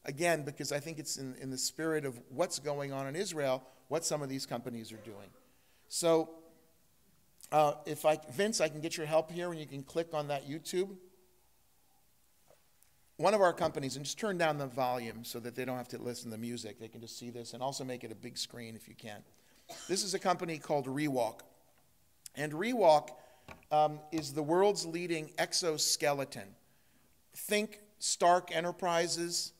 again, because I think it's in the spirit of what's going on in Israel, what some of these companies are doing. So Vince, I can get your help here, and you can click on that YouTube. One of our companies, and just turn down the volume so that they don't have to listen to the music. They can just see this, and also make it a big screen if you can. This is a company called Rewalk. And Rewalk is the world's leading exoskeleton. Think Stark Enterprises,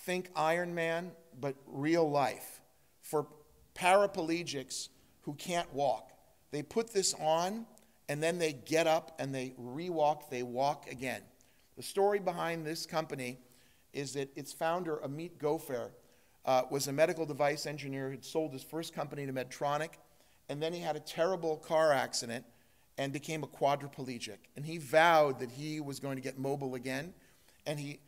think Iron Man, but real life. For paraplegics who can't walk. They put this on, and then they get up and they rewalk, they walk again. The story behind this company is that its founder, Amit Gopher, was a medical device engineer, had sold his first company to Medtronic, and then he had a terrible car accident and became a quadriplegic. And he vowed that he was going to get mobile again, and he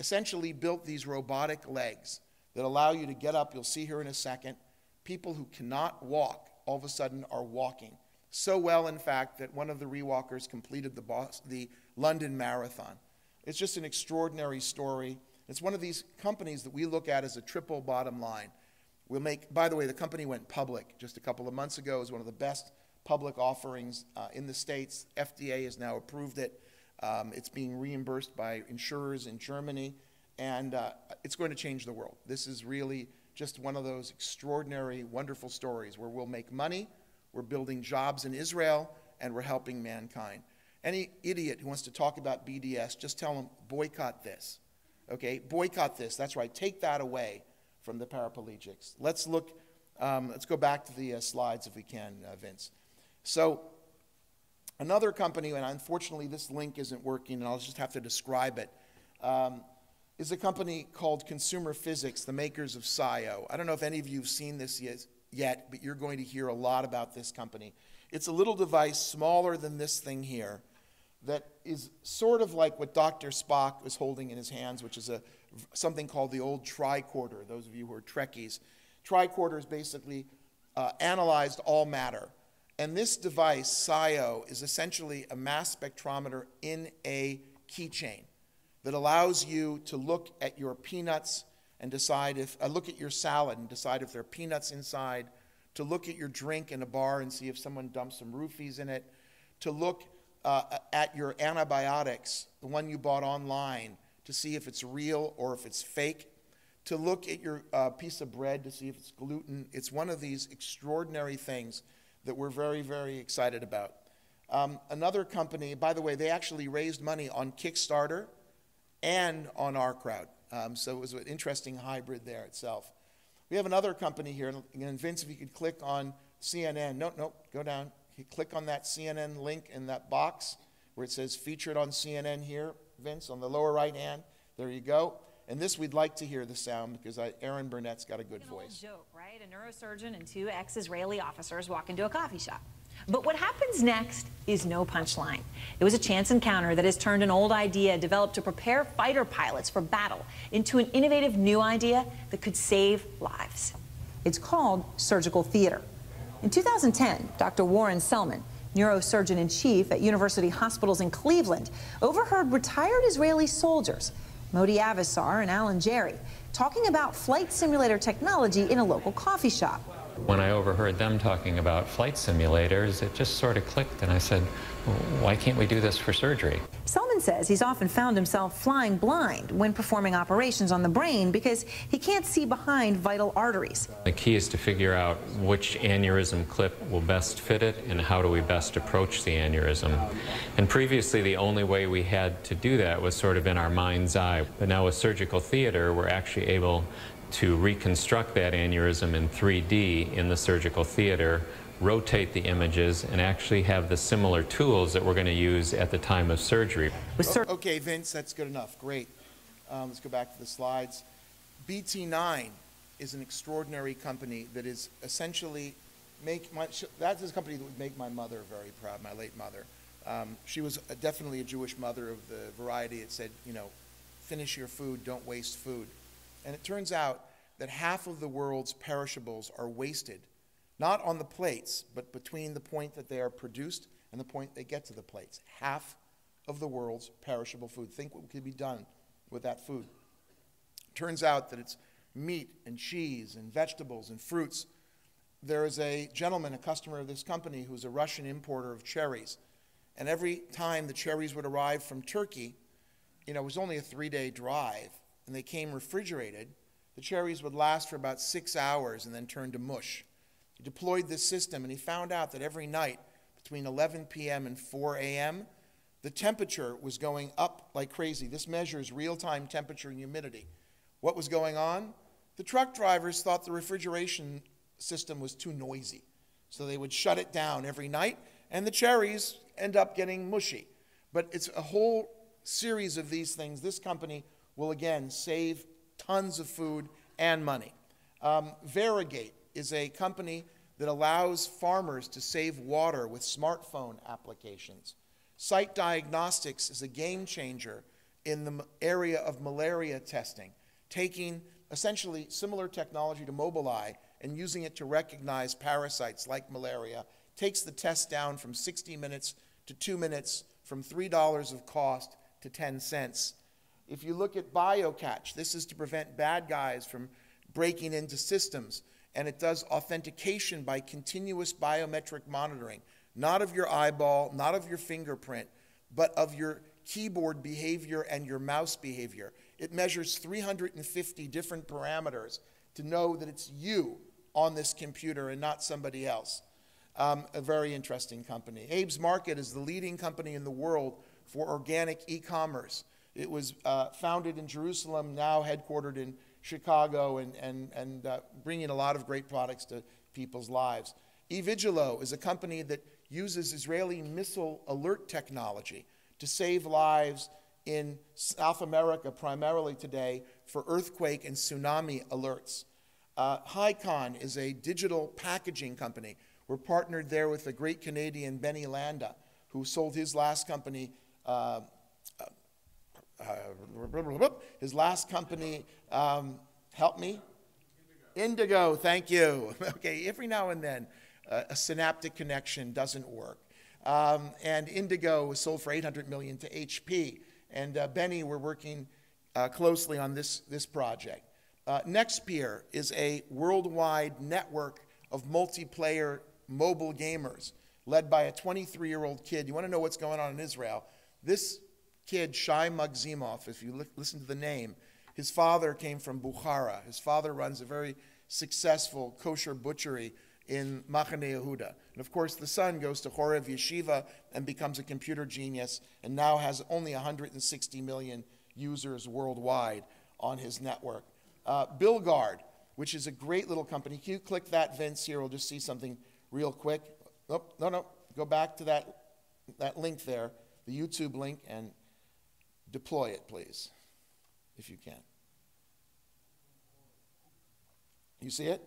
essentially built these robotic legs that allow you to get up. You'll see here in a second. People who cannot walk all of a sudden are walking. So well, in fact, that one of the rewalkers completed the London Marathon. It's just an extraordinary story. It's one of these companies that we look at as a triple bottom line. We'll make, by the way, the company went public just a couple of months ago. It was one of the best public offerings in the States. FDA has now approved it. It's being reimbursed by insurers in Germany, and it's going to change the world. This is really just one of those extraordinary, wonderful stories where we'll make money, we're building jobs in Israel, and we're helping mankind. Any idiot who wants to talk about BDS, just tell them, boycott this. Okay, boycott this. That's right. Take that away from the paraplegics. Let's look, let's go back to the slides if we can, Vince. So another company, and unfortunately this link isn't working, and I'll just have to describe it, is a company called Consumer Physics, the makers of SIO. I don't know if any of you have seen this yet, but you're going to hear a lot about this company. It's a little device smaller than this thing here that is sort of like what Dr. Spock was holding in his hands, which is something called the old tricorder, those of you who are Trekkies. Tricorders basically analyzed all matter. And this device, SIO, is essentially a mass spectrometer in a keychain that allows you to look at your peanuts and decide if, look at your salad and decide if there are peanuts inside, to look at your drink in a bar and see if someone dumped some roofies in it, to look at your antibiotics, the one you bought online, to see if it's real or if it's fake, to look at your piece of bread to see if it's gluten. It's one of these extraordinary things that we're very, very excited about. Another company, by the way, they actually raised money on Kickstarter and on our crowd. So it was an interesting hybrid there itself. We have another company here, and Vince, if you could click on CNN. No, go down. You click on that CNN link in that box where it says featured on CNN here, Vince, on the lower right hand. There you go. And this, we'd like to hear the sound because Aaron Burnett's got a good voice. An old joke, right? A neurosurgeon and two ex-Israeli officers walk into a coffee shop. But what happens next is no punchline. It was a chance encounter that has turned an old idea developed to prepare fighter pilots for battle into an innovative new idea that could save lives. It's called surgical theater. In 2010, Dr. Warren Selman, neurosurgeon-in-chief at University Hospitals in Cleveland, overheard retired Israeli soldiers, Modi Avissar and Alan Jerry, talking about flight simulator technology in a local coffee shop. When I overheard them talking about flight simulators, it just sort of clicked, and I said, well, why can't we do this for surgery? Selman says he's often found himself flying blind when performing operations on the brain because he can't see behind vital arteries. The key is to figure out which aneurysm clip will best fit it and how do we best approach the aneurysm. And previously, the only way we had to do that was sort of in our mind's eye. But now with surgical theater, we're actually able to reconstruct that aneurysm in 3D in the surgical theater, rotate the images, and actually have the similar tools that we're going to use at the time of surgery. Okay, Vince, that's good enough. Great. Let's go back to the slides. BT9 is an extraordinary company that is essentially that's a company that would make my mother very proud, my late mother. She was definitely a Jewish mother of the variety that said, you know, finish your food, don't waste food. And it turns out that half of the world's perishables are wasted, not on the plates, but between the point that they are produced and the point they get to the plates. Half of the world's perishable food. Think what could be done with that food. Turns out that it's meat and cheese and vegetables and fruits. There is a gentleman, a customer of this company, who's a Russian importer of cherries. And every time the cherries would arrive from Turkey, you know, it was only a 3-day drive, and they came refrigerated, the cherries would last for about 6 hours and then turn to mush. He deployed this system, and he found out that every night between 11 p.m. and 4 a.m., the temperature was going up like crazy. This measures real-time temperature and humidity. What was going on? The truck drivers thought the refrigeration system was too noisy, so they would shut it down every night, and the cherries end up getting mushy. But it's a whole series of these things. This company will, again, save tons of food and money. Varigate is a company that allows farmers to save water with smartphone applications. Site Diagnostics is a game changer in the area of malaria testing, taking essentially similar technology to Mobileye and using it to recognize parasites like malaria, takes the test down from 60 minutes to 2 minutes, from $3 of cost to 10 cents. If you look at BioCatch, this is to prevent bad guys from breaking into systems, and it does authentication by continuous biometric monitoring, not of your eyeball, not of your fingerprint, but of your keyboard behavior and your mouse behavior. It measures 350 different parameters to know that it's you on this computer and not somebody else. A very interesting company. Abe's Market is the leading company in the world for organic e-commerce. It was founded in Jerusalem, now headquartered in Chicago, and bringing a lot of great products to people's lives. eVigilo is a company that uses Israeli missile alert technology to save lives in South America, primarily today, for earthquake and tsunami alerts. Hycon is a digital packaging company. We're partnered there with the great Canadian Benny Landa, who sold his last company, help me? Indigo, thank you. Okay, every now and then, a synaptic connection doesn't work. And Indigo was sold for $800 million to HP. And Benny, we're working closely on this project. Nextpeer is a worldwide network of multiplayer mobile gamers led by a 23-year-old kid. You want to know what's going on in Israel? This kid, Shai Magzimov, if you listen to the name, his father came from Bukhara. His father runs a very successful kosher butchery in Machane Yehuda. And of course, the son goes to Horev Yeshiva and becomes a computer genius and now has only 160 million users worldwide on his network. Billguard, which is a great little company. Can you click that, Vince? Here, we'll just see something real quick. Oh, no. Go back to that link there, the YouTube link, and deploy it, please, if you can. You see it?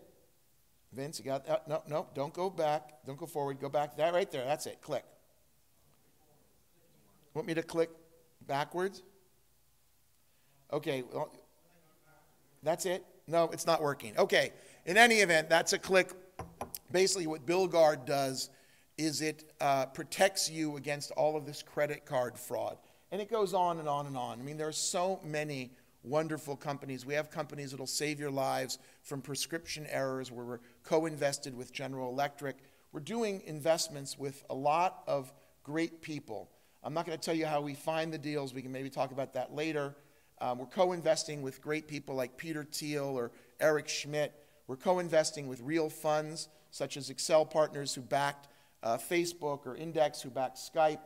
Vince, you got that? No, don't go back. Don't go forward. Go back. That right there. That's it. Click. Want me to click backwards? Okay. Well, that's it? No, it's not working. Okay. In any event, that's a click. Basically, what Billguard does is it protects you against all of this credit card fraud. And it goes on and on and on. I mean, there are so many wonderful companies. We have companies that will save your lives from prescription errors where we're co-invested with General Electric. We're doing investments with a lot of great people. I'm not going to tell you how we find the deals. We can maybe talk about that later. We're co-investing with great people like Peter Thiel or Eric Schmidt. We're co-investing with real funds such as Excel Partners, who backed Facebook, or Index, who backed Skype.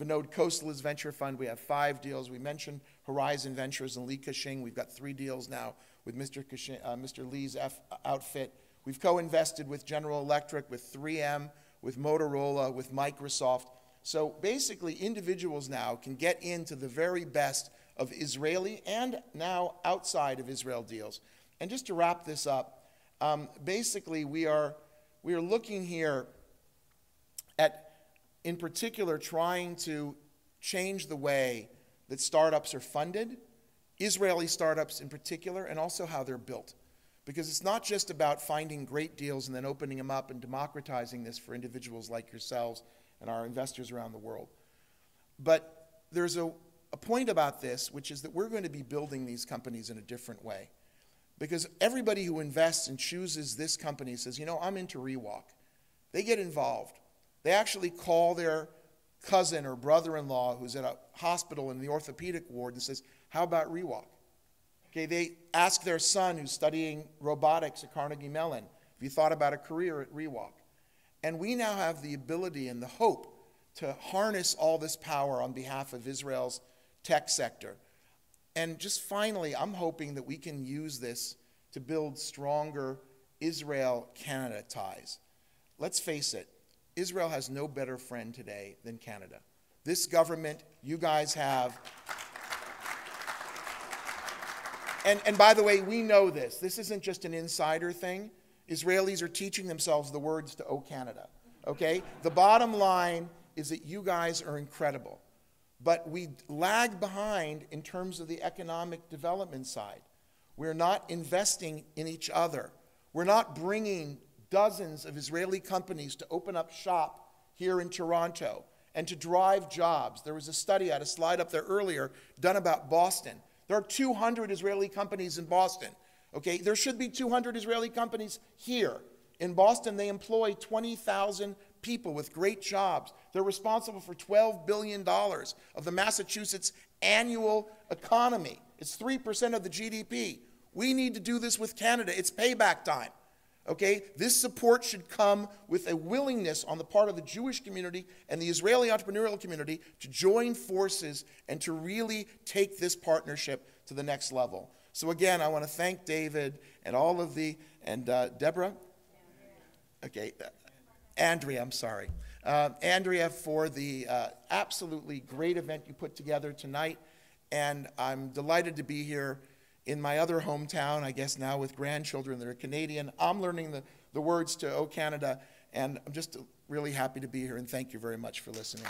Vinod Khosala's venture fund, we have 5 deals. We mentioned Horizon Ventures and Lee Ka-shing. We've got 3 deals now with Mr. Lee's outfit. We've co-invested with General Electric, with 3M, with Motorola, with Microsoft. So basically, individuals now can get into the very best of Israeli and now outside of Israel deals. And just to wrap this up, basically we are looking here at, in particular, trying to change the way that startups are funded, Israeli startups in particular, and also how they're built. Because it's not just about finding great deals and then opening them up and democratizing this for individuals like yourselves and our investors around the world. But there's a point about this, which is that we're going to be building these companies in a different way. Because everybody who invests and chooses this company says, you know, I'm into ReWalk. They get involved. They actually call their cousin or brother-in-law who's at a hospital in the orthopedic ward and says, how about ReWalk? Okay, they ask their son who's studying robotics at Carnegie Mellon, have you thought about a career at ReWalk? And we now have the ability and the hope to harness all this power on behalf of Israel's tech sector. And just finally, I'm hoping that we can use this to build stronger Israel-Canada ties. Let's face it, Israel has no better friend today than Canada. This government, you guys have. And by the way, we know this. This isn't just an insider thing. Israelis are teaching themselves the words to O Canada, okay? The bottom line is that you guys are incredible. but we lag behind in terms of the economic development side. We're not investing in each other. We're not bringing dozens of Israeli companies to open up shop here in Toronto and to drive jobs. There was a study, I had a slide up there earlier, done about Boston. There are 200 Israeli companies in Boston. Okay, there should be 200 Israeli companies here. In Boston, they employ 20,000 people with great jobs. They're responsible for $12 billion of the Massachusetts annual economy. It's 3% of the GDP. We need to do this with Canada. It's payback time. Okay, this support should come with a willingness on the part of the Jewish community and the Israeli entrepreneurial community to join forces and to really take this partnership to the next level. So again, I want to thank David and all of the, and Deborah? Okay, Andrea, I'm sorry. Andrea, for the absolutely great event you put together tonight. And I'm delighted to be here in my other hometown, I guess now with grandchildren that are Canadian. I'm learning the words to O Canada, and I'm just really happy to be here, and thank you very much for listening.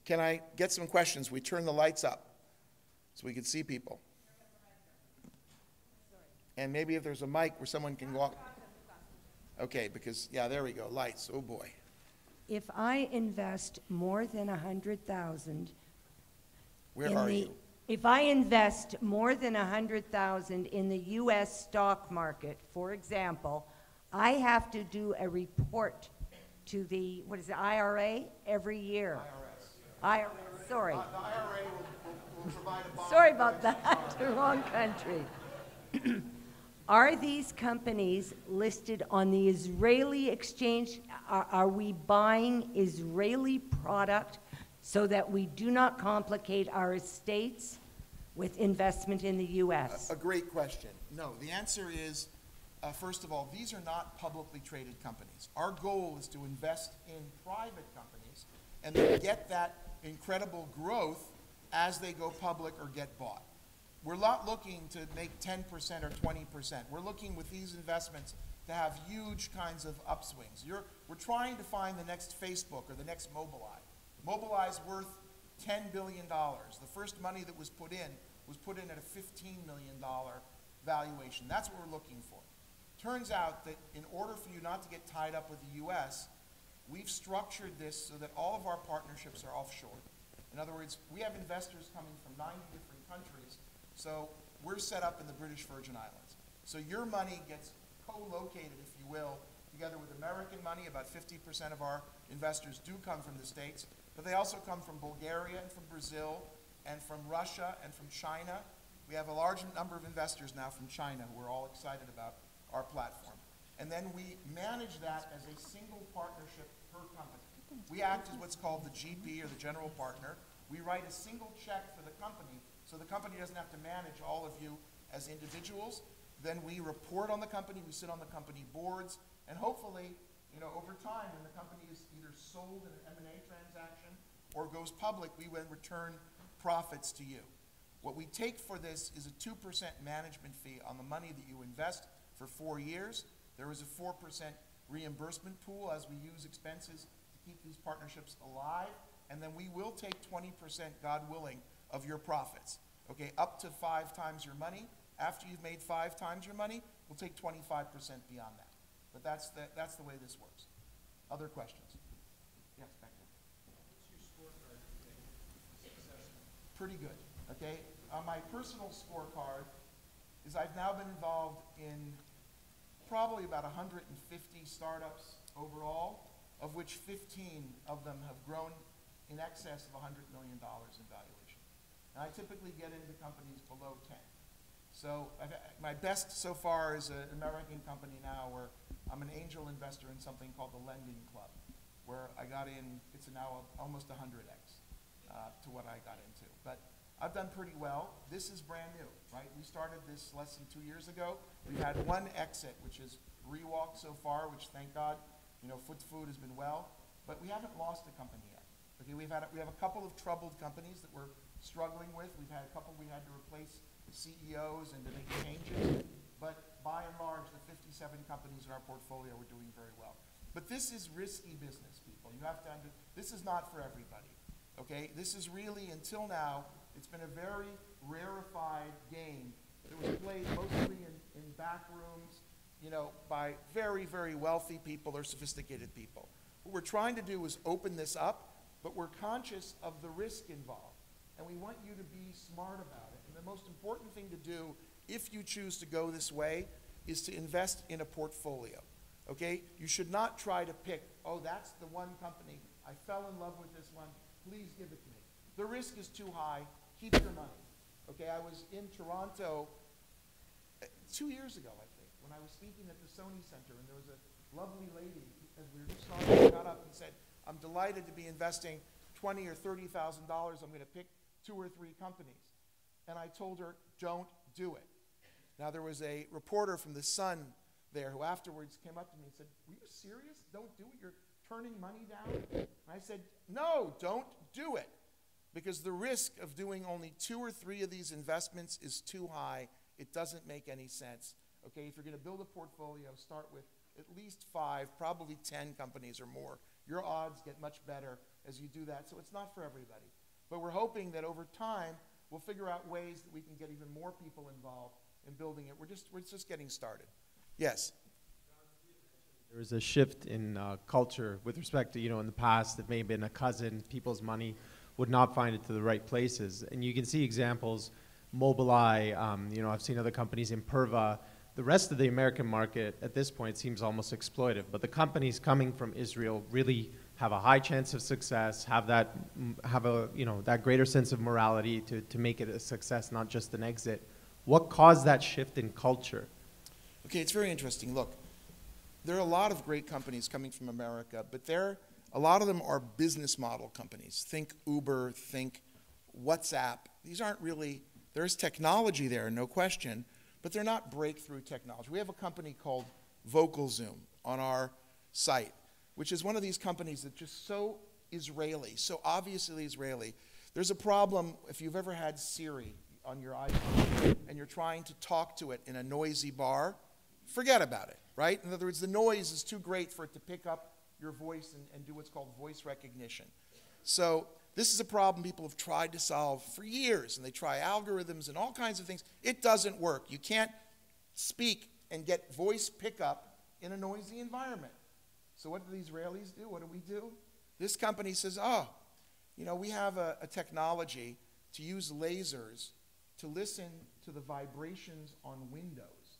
Can I get some questions? We turn the lights up so we can see people. And maybe if there's a mic where someone can walk. Okay, because, yeah, there we go, lights, oh boy. If I invest more than $100,000, Where are you? If I invest more than $100,000 in the U.S. stock market, for example, I have to do a report to the, what is it, IRA every year. IRS, sorry. The IRA will provide a bond. Sorry about that, the wrong country. Are these companies listed on the Israeli exchange? Are we buying Israeli product so that we do not complicate our estates with investment in the U.S.? A great question. No, the answer is, first of all, these are not publicly traded companies. Our goal is to invest in private companies and then get that incredible growth as they go public or get bought. We're not looking to make 10% or 20%. We're looking with these investments to have huge kinds of upswings. We're trying to find the next Facebook or the next Mobileye. Mobileye's worth $10 billion. The first money that was put in at a $15 million valuation. That's what we're looking for. Turns out that in order for you not to get tied up with the U.S., we've structured this so that all of our partnerships are offshore. In other words, we have investors coming from 90 different countries. So we're set up in the British Virgin Islands. So your money gets co-located, if you will, together with American money. About 50% of our investors do come from the States, but they also come from Bulgaria and from Brazil and from Russia and from China. We have a large number of investors now from China who are all excited about our platform. And then we manage that as a single partnership per company. We act as what's called the GP, or the general partner. We write a single check for the company, so the company doesn't have to manage all of you as individuals. Then we report on the company, we sit on the company boards, and hopefully, over time, when the company is either sold in an M&A transaction or goes public, we will return profits to you. What we take for this is a 2% management fee on the money that you invest for 4 years. There is a 4% reimbursement pool as we use expenses to keep these partnerships alive, and then we will take 20%, God willing, of your profits, okay, up to 5 times your money. After you've made 5 times your money, we'll take 25% beyond that. But that's the way this works. Other questions? Yes, back there. What's your scorecard for success? Pretty good, okay? My personal scorecard is I've now been involved in probably about 150 startups overall, of which 15 of them have grown in excess of $100 million in valuation. And I typically get into companies below 10. So my best so far is an American company now where I'm an angel investor in something called the Lending Club, where I got in, it's now almost 100x to what I got into. But I've done pretty well. This is brand new, right? We started this less than 2 years ago. We've had one exit, which is Rewalk so far, which thank God, Food has been well. But we haven't lost a company yet. Okay, we have a couple of troubled companies that we're struggling with. We've had a couple we had to replace CEOs and to make changes. but by and large, the 57 companies in our portfolio are doing very well. But this is risky business, people. You have to this is not for everybody, okay? This is really, until now, it's been a very rarefied game that was played mostly in back rooms, you know, by very, very wealthy people or sophisticated people. What we're trying to do is open this up, but we're conscious of the risk involved. And we want you to be smart about it. And the most important thing to do, if you choose to go this way, is to invest in a portfolio, okay? You should not try to pick, oh, that's the one company, I fell in love with this one, please give it to me. The risk is too high, keep your money. Okay, I was in Toronto 2 years ago, I think, when I was speaking at the Sony Center, and there was a lovely lady, as we were just talking, got up and said, I'm delighted to be investing $20,000 or $30,000. I'm going to pick 2 or 3 companies. And I told her, don't do it. Now, there was a reporter from The Sun there who afterwards came up to me and said, were you serious? Don't do it? You're turning money down? And I said, no, don't do it. Because the risk of doing only 2 or 3 of these investments is too high. It doesn't make any sense. Okay, if you're going to build a portfolio, start with at least 5, probably 10 companies or more. Your odds get much better as you do that, so it's not for everybody. But we're hoping that over time, we'll figure out ways that we can get even more people involved in building it. We're just getting started. Yes? There was a shift in culture with respect to, in the past, it may have been a cousin, people's money would not find it to the right places. And you can see examples, Mobileye, I've seen other companies, Imperva. The rest of the American market at this point seems almost exploitive, but the companies coming from Israel really have a high chance of success, have that greater sense of morality to make it a success, not just an exit. What caused that shift in culture? Okay, it's very interesting. Look, there are a lot of great companies coming from America, but a lot of them are business model companies. Think Uber, think WhatsApp. These aren't really, there's technology there, no question, but they're not breakthrough technology. We have a company called VocalZoom on our site, which is one of these companies that's just so Israeli, so obviously Israeli. There's a problem if you've ever had Siri on your iPhone and you're trying to talk to it in a noisy bar, forget about it, right? In other words, the noise is too great for it to pick up your voice and do what's called voice recognition. So this is a problem people have tried to solve for years, and they try algorithms and all kinds of things. It doesn't work. You can't speak and get voice pickup in a noisy environment. So what do the Israelis do? What do we do? This company says, we have a technology to use lasers to listen to the vibrations on windows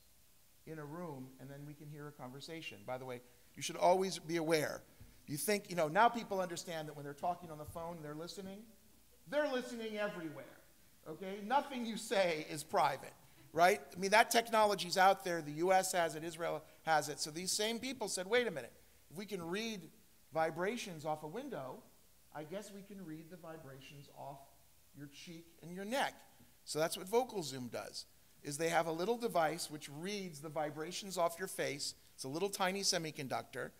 in a room, and then we can hear a conversation. By the way, you should always be aware. You think, now people understand that when they're talking on the phone, they're listening everywhere, okay? Nothing you say is private, right? I mean, that technology's out there. The US has it, Israel has it. So these same people said, wait a minute, if we can read vibrations off a window, I guess we can read the vibrations off your cheek and your neck. So that's what VocalZoom does, is they have a little device which reads the vibrations off your face. It's a little tiny semiconductor.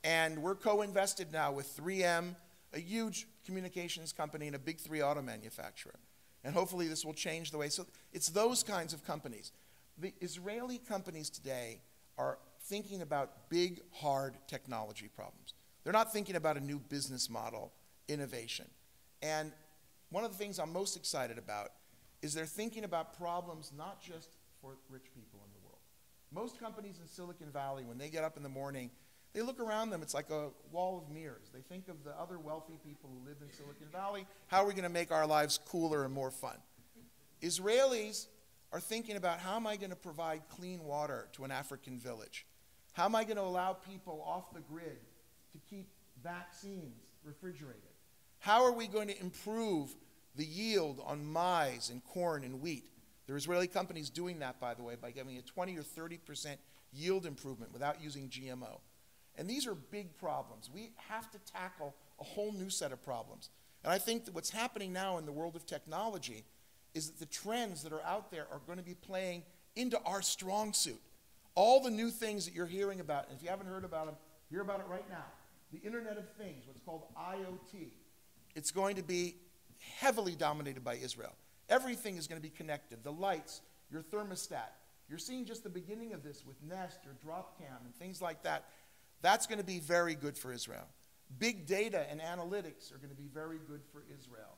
And we're co-invested now with 3M, a huge communications company, and a big 3 auto manufacturer. And hopefully this will change the way. So it's those kinds of companies. The Israeli companies today are thinking about big, hard technology problems. They're not thinking about a new business model innovation. And one of the things I'm most excited about is they're thinking about problems not just for rich people in the world. Most companies in Silicon Valley, when they get up in the morning, they look around them, it's like a wall of mirrors. They think of the other wealthy people who live in Silicon Valley. How are we going to make our lives cooler and more fun? Israelis are thinking about, how am I going to provide clean water to an African village? How am I going to allow people off the grid to keep vaccines refrigerated? How are we going to improve the yield on maize and corn and wheat? There are Israeli companies doing that, by the way, by giving a 20 or 30% yield improvement without using GMO. And these are big problems. We have to tackle a whole new set of problems. And I think that what's happening now in the world of technology is that the trends that are out there are going to be playing into our strong suit. All the new things that you're hearing about, and if you haven't heard about them, hear about it right now. The Internet of Things, what's called IoT. It's going to be heavily dominated by Israel. Everything is going to be connected. The lights, your thermostat, You're seeing just the beginning of this with Nest or Dropcam and things like that. That's going to be very good for Israel. Big data and analytics are going to be very good for Israel.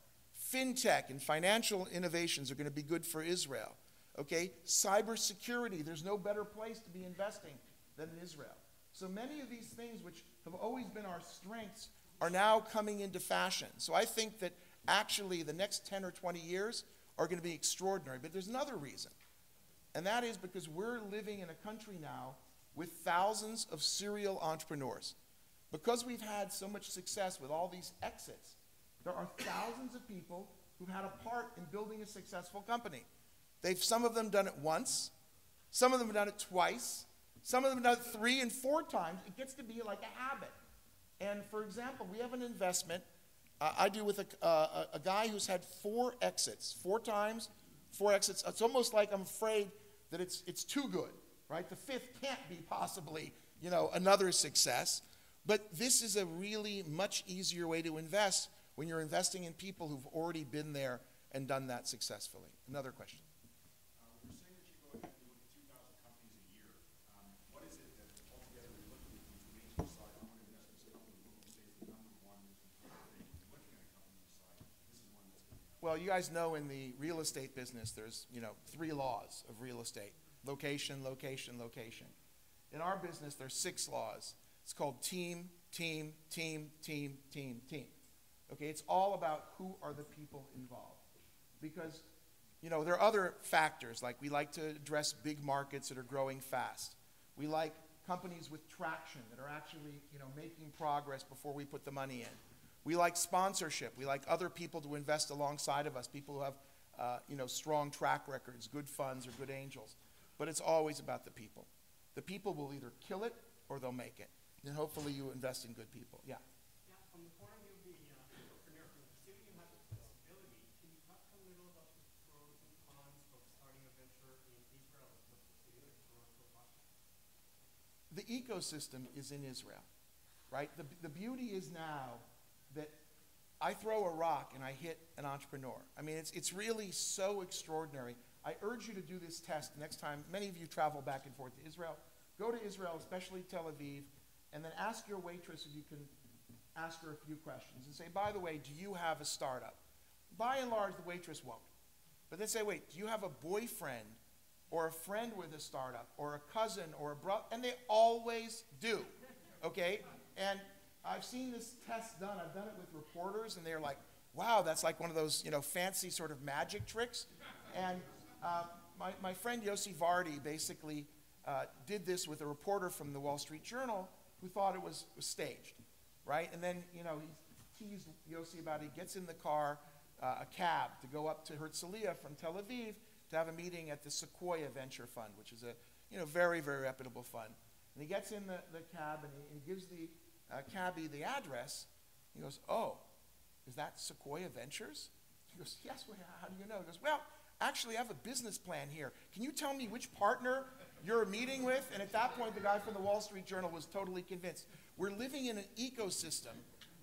Fintech and financial innovations are going to be good for Israel. Okay? Cybersecurity, there's no better place to be investing than in Israel. So many of these things which have always been our strengths are now coming into fashion. So I think that actually the next 10 or 20 years are going to be extraordinary. But there's another reason. And that is because we're living in a country now with thousands of serial entrepreneurs. Because we've had so much success with all these exits, there are thousands of people who've had a part in building a successful company. Some of them done it once, some of them have done it twice, some of them have done it 3 and 4 times. It gets to be like a habit. And for example, we have an investment I do with a guy who's had 4 exits, 4 times, 4 exits. It's almost like I'm afraid that it's too good, right? The 5th can't be possibly, another success. But this is a really much easier way to invest when you're investing in people who've already been there and done that successfully. Another question. You're saying that you go ahead and look at 2,000 companies a year. What is it that altogether you're looking at from the financial side? I want to invest in this company. We're going to say it's the number one most important thing. Looking at a company decide this is one that's going to be. Well, you guys know in the real estate business, there's 3 laws of real estate: location, location, location. In our business, there's 6 laws. It's called team, team, team, team, team, team. Okay, it's all about who are the people involved. Because, there are other factors, like we like to address big markets that are growing fast. We like companies with traction that are actually, making progress before we put the money in. We like sponsorship. We like other people to invest alongside of us, people who have, strong track records, good funds, or good angels. But it's always about the people. The people will either kill it or they'll make it. And hopefully you invest in good people. Yeah? Yeah, from the point of view of the entrepreneur, from the city you have the flexibility, can you talk a little about the pros and cons of starting a venture in Israel as opposed to a city like Toronto or Boston? The ecosystem is in Israel, right? The beauty is now that I throw a rock and I hit an entrepreneur. I mean, it's really so extraordinary. I urge you to do this test next time. Many of you travel back and forth to Israel. Go to Israel, especially Tel Aviv, and then ask your waitress if you can ask her a few questions. And say, by the way, do you have a startup? By and large, the waitress won't. But then say, wait, do you have a boyfriend or a friend with a startup or a cousin or a brother? And they always do, okay? And I've seen this test done. I've done it with reporters, and they're like, wow, that's like one of those, fancy sort of magic tricks. And my friend Yossi Vardi basically did this with a reporter from the Wall Street Journal who thought it was staged, right? And then, he teased Yossi about it. He gets in the car, a cab, to go up to Herzliya from Tel Aviv to have a meeting at the Sequoia Venture Fund, which is a very, very reputable fund. And he gets in the cab, and he gives the cabbie the address. He goes, oh, is that Sequoia Ventures? He goes, yes, well, how do you know? He goes, well, actually, I have a business plan here. Can you tell me which partner you're meeting with? And at that point, the guy from the Wall Street Journal was totally convinced. We're living in an ecosystem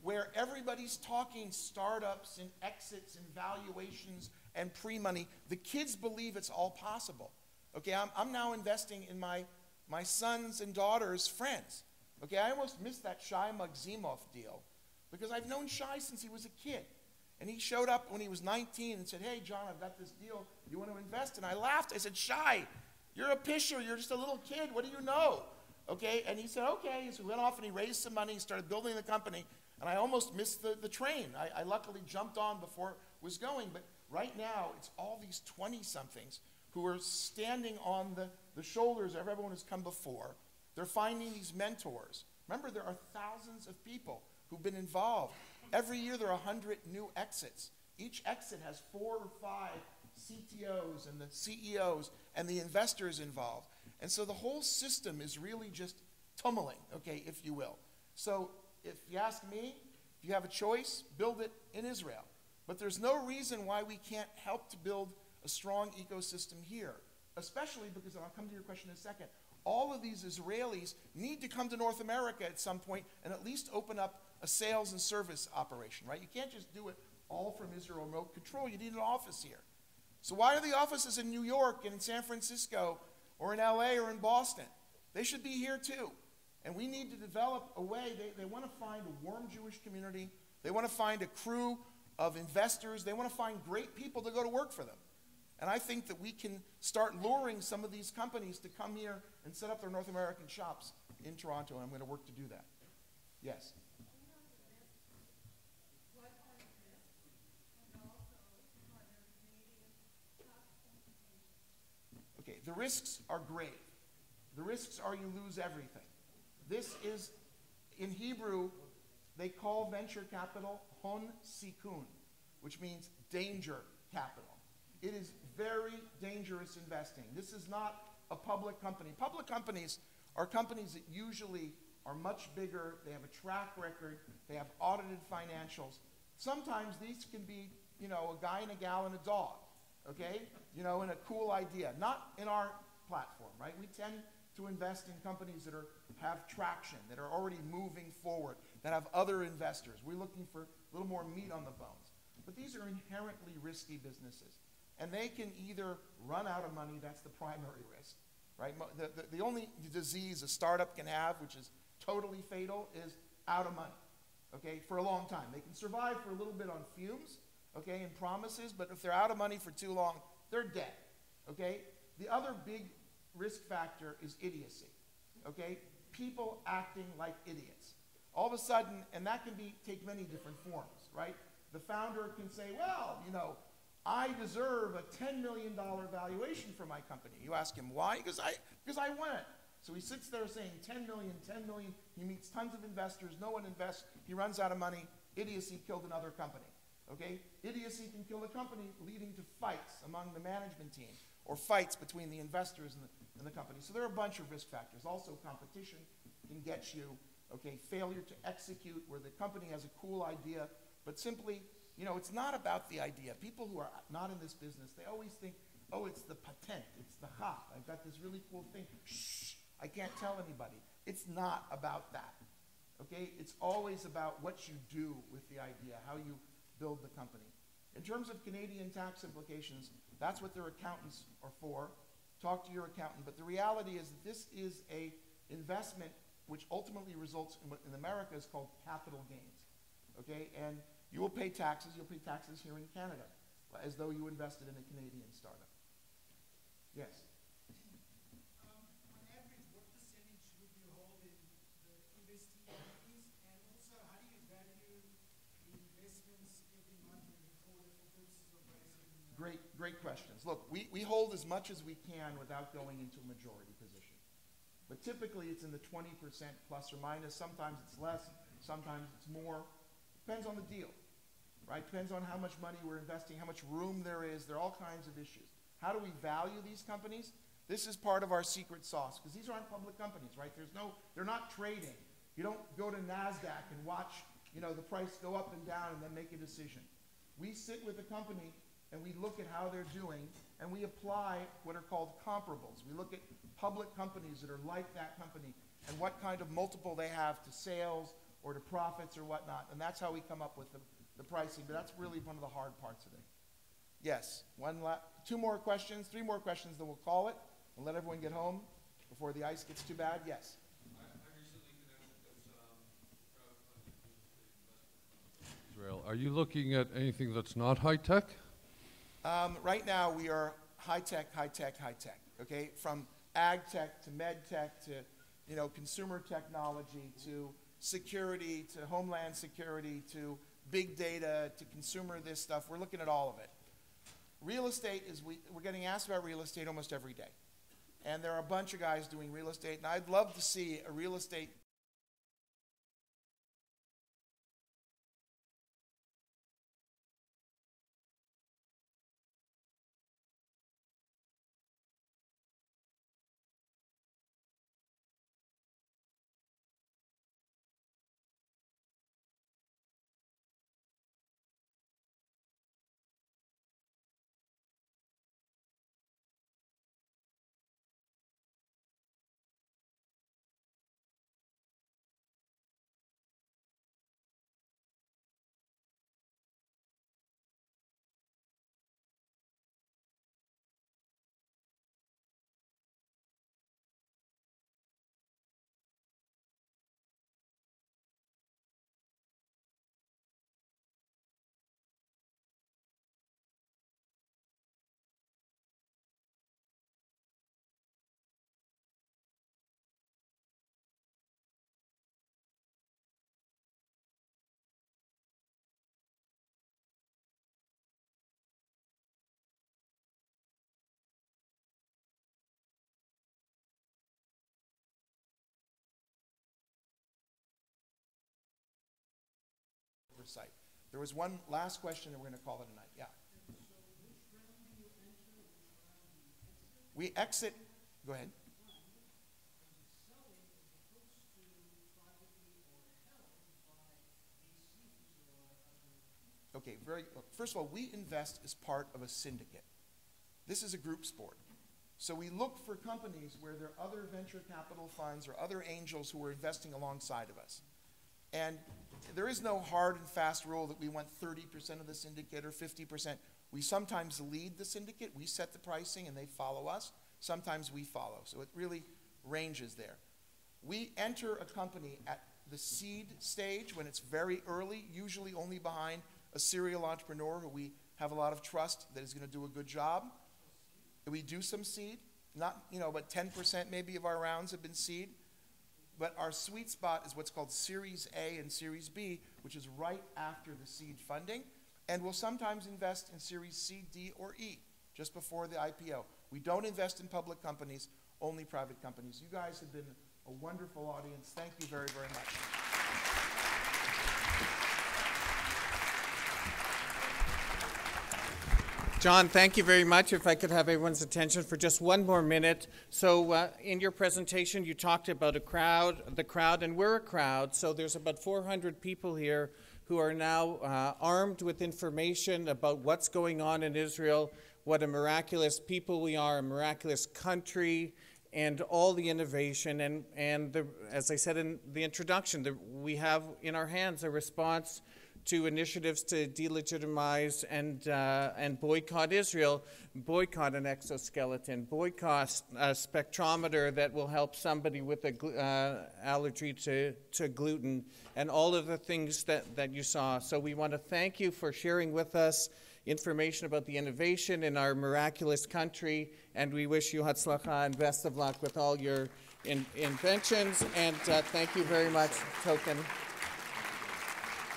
where everybody's talking startups and exits and valuations and pre-money. The kids believe it's all possible. Okay, I'm now investing in my sons and daughters' friends. Okay, I almost missed that Shai Magzimov deal because I've known Shai since he was a kid. And he showed up when he was 19 and said, hey, John, I've got this deal. You want to invest? And I laughed. I said, Shai, you're a pisher. You're just a little kid. What do you know? Okay, and he said, okay. So he went off and he raised some money. He started building the company. And I almost missed the train. I luckily jumped on before it was going. But right now, it's all these 20-somethings who are standing on the shoulders of everyone who's come before. They're finding these mentors. Remember, there are thousands of people who've been involved. Every year, there are 100 new exits. Each exit has 4 or 5 CTOs and the CEOs and the investors involved. And so the whole system is really just tumbling, okay, if you will. So if you ask me, if you have a choice, build it in Israel. But there's no reason why we can't help to build a strong ecosystem here, especially because, and I'll come to your question in a second, all of these Israelis need to come to North America at some point and at least open up a sales and service operation, right? You can't just do it all from Israel remote control. You need an office here. So why are the offices in New York and in San Francisco or in LA or in Boston. They should be here too. And we need to develop a way. They want to find a warm Jewish community. They want to find a crew of investors. They want to find great people to go to work for them. And I think that we can start luring some of these companies to come here and set up their North American shops in Toronto, and I'm going to work to do that. Yes? Okay, the risks are grave. The risks are you lose everything. This is, in Hebrew, they call venture capital hon sikun, which means danger capital. It is very dangerous investing. This is not a public company. Public companies are companies that usually are much bigger. They have a track record. They have audited financials. Sometimes these can be, a guy and a gal and a dog, okay? And a cool idea. Not in our platform, right? We tend to invest in companies that have traction, that are already moving forward, that have other investors. We're looking for a little more meat on the bones. But these are inherently risky businesses. And they can either run out of money, that's the primary risk, right? The only disease a startup can have, which is totally fatal, is out of money, okay, for a long time. They can survive for a little bit on fumes, okay, and promises, but if they're out of money for too long, they're dead, okay? The other big risk factor is idiocy, okay? People acting like idiots. All of a sudden, and that can take many different forms, right? The founder can say, well, I deserve a $10 million valuation for my company. You ask him why? Because I want it. So he sits there saying 10 million, 10 million. He meets tons of investors. No one invests. He runs out of money. Idiocy killed another company. Okay? Idiocy can kill a company, leading to fights among the management team or fights between the investors and the company. So there are a bunch of risk factors. Also, competition can get you, okay, failure to execute where the company has a cool idea, but simply, it's not about the idea. People who are not in this business, they always think, oh, it's the patent, it's the hop. I've got this really cool thing. Shh, I can't tell anybody. It's not about that, okay? It's always about what you do with the idea, how you build the company. In terms of Canadian tax implications, that's what their accountants are for. Talk to your accountant. But the reality is that this is a investment which ultimately results in what in America is called capital gains, okay? And you will pay taxes. You'll pay taxes here in Canada, as though you invested in a Canadian startup. Yes? On average, what percentage would you hold in the investee companies? And also, how do you value the investments every month, every quarter for purposes of raising? Great questions. Look, we hold as much as we can without going into a majority position. But typically, it's in the 20% plus or minus. Sometimes it's less. Sometimes it's more. Depends on the deal, right? Depends on how much money we're investing, how much room there is. There are all kinds of issues. How do we value these companies? This is part of our secret sauce, because these aren't public companies, right? They're not trading. You don't go to NASDAQ and watch, the price go up and down and then make a decision. We sit with the company and we look at how they're doing, and we apply what are called comparables. We look at public companies that are like that company and what kind of multiple they have to sales or to profits or whatnot, and that's how we come up with the pricing, but that's really one of the hard parts of it. Yes, two more questions, three more questions, then we'll call it and let everyone get home before the ice gets too bad. Yes? I recently connected this crowdfunding Israel. Are you looking at anything that's not high-tech? Right now we are high-tech, high-tech, high-tech, okay? From ag tech to med tech to consumer technology to security to homeland security to big data to consumer this stuff. We're looking at all of it. Real estate we're getting asked about real estate almost every day. And there are a bunch of guys doing real estate, and I'd love to see a real estate oversight. There was one last question, and we're going to call it a night. Yeah. We exit. Go ahead. Okay, first of all, we invest as part of a syndicate. This is a group sport. So we look for companies where there are other venture capital funds or other angels who are investing alongside of us. And there is no hard and fast rule that we want 30% of the syndicate or 50%. We sometimes lead the syndicate. We set the pricing and they follow us. Sometimes we follow. So it really ranges there. We enter a company at the seed stage when it's very early, usually only behind a serial entrepreneur who we have a lot of trust that is going to do a good job. We do some seed, not, but 10% maybe of our rounds have been seed. But our sweet spot is what's called Series A and Series B, which is right after the seed funding. And we'll sometimes invest in Series C, D, or E, just before the IPO. We don't invest in public companies, only private companies. You guys have been a wonderful audience. Thank you very, very much. John, thank you very much. If I could have everyone's attention for just one more minute. So in your presentation, you talked about the crowd, and we're a crowd. So there's about 400 people here who are now armed with information about what's going on in Israel, what a miraculous people we are, a miraculous country, and all the innovation. And as I said in the introduction, we have in our hands a response to initiatives to delegitimize and boycott Israel, boycott an exoskeleton, boycott a spectrometer that will help somebody with an allergy to gluten, and all of the things that you saw. So we want to thank you for sharing with us information about the innovation in our miraculous country, and we wish you hatzlacha and best of luck with all your inventions, and thank you very much, Token.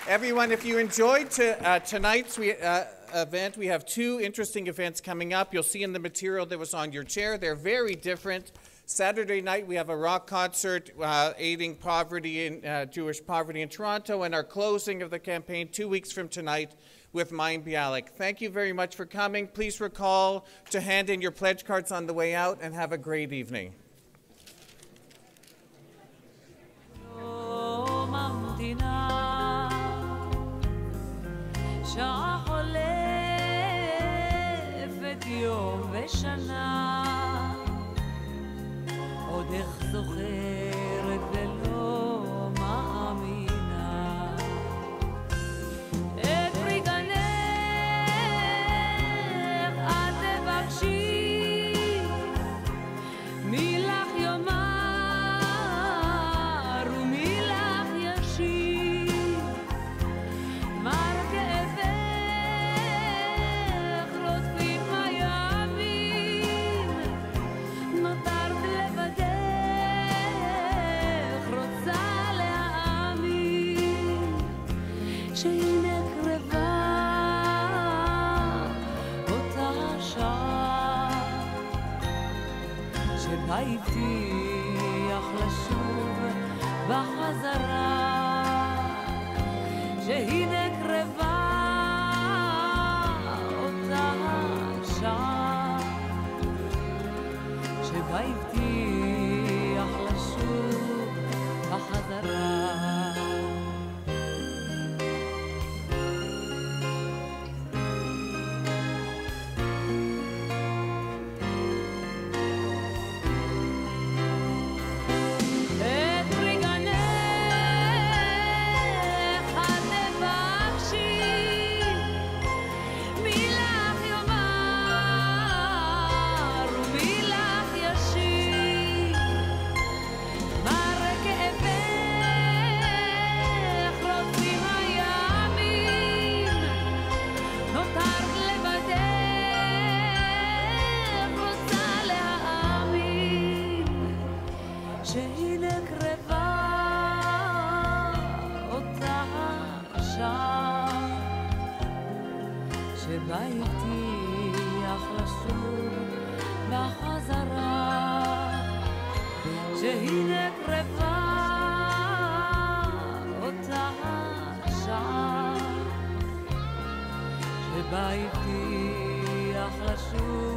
Everyone, if you enjoyed tonight's event, we have two interesting events coming up. You'll see in the material that was on your chair. They're very different. Saturday night, we have a rock concert aiding poverty in Jewish poverty in Toronto, and our closing of the campaign 2 weeks from tonight with Mayim Bialik. Thank you very much for coming. Please recall to hand in your pledge cards on the way out, and have a great evening. שעה חולפת יום ושנה, עוד איך זוכרת ולא מאמינה את פרי גנך את תבקשי, מי לך יאמר ומי לך ישיב, מר הבטיח לשוב בחזרה, שהנה קרבה אותה שעה, שבה הבטיח לשוב בחזרה. שהנה קרבה אותה שעה והבטיח לשוב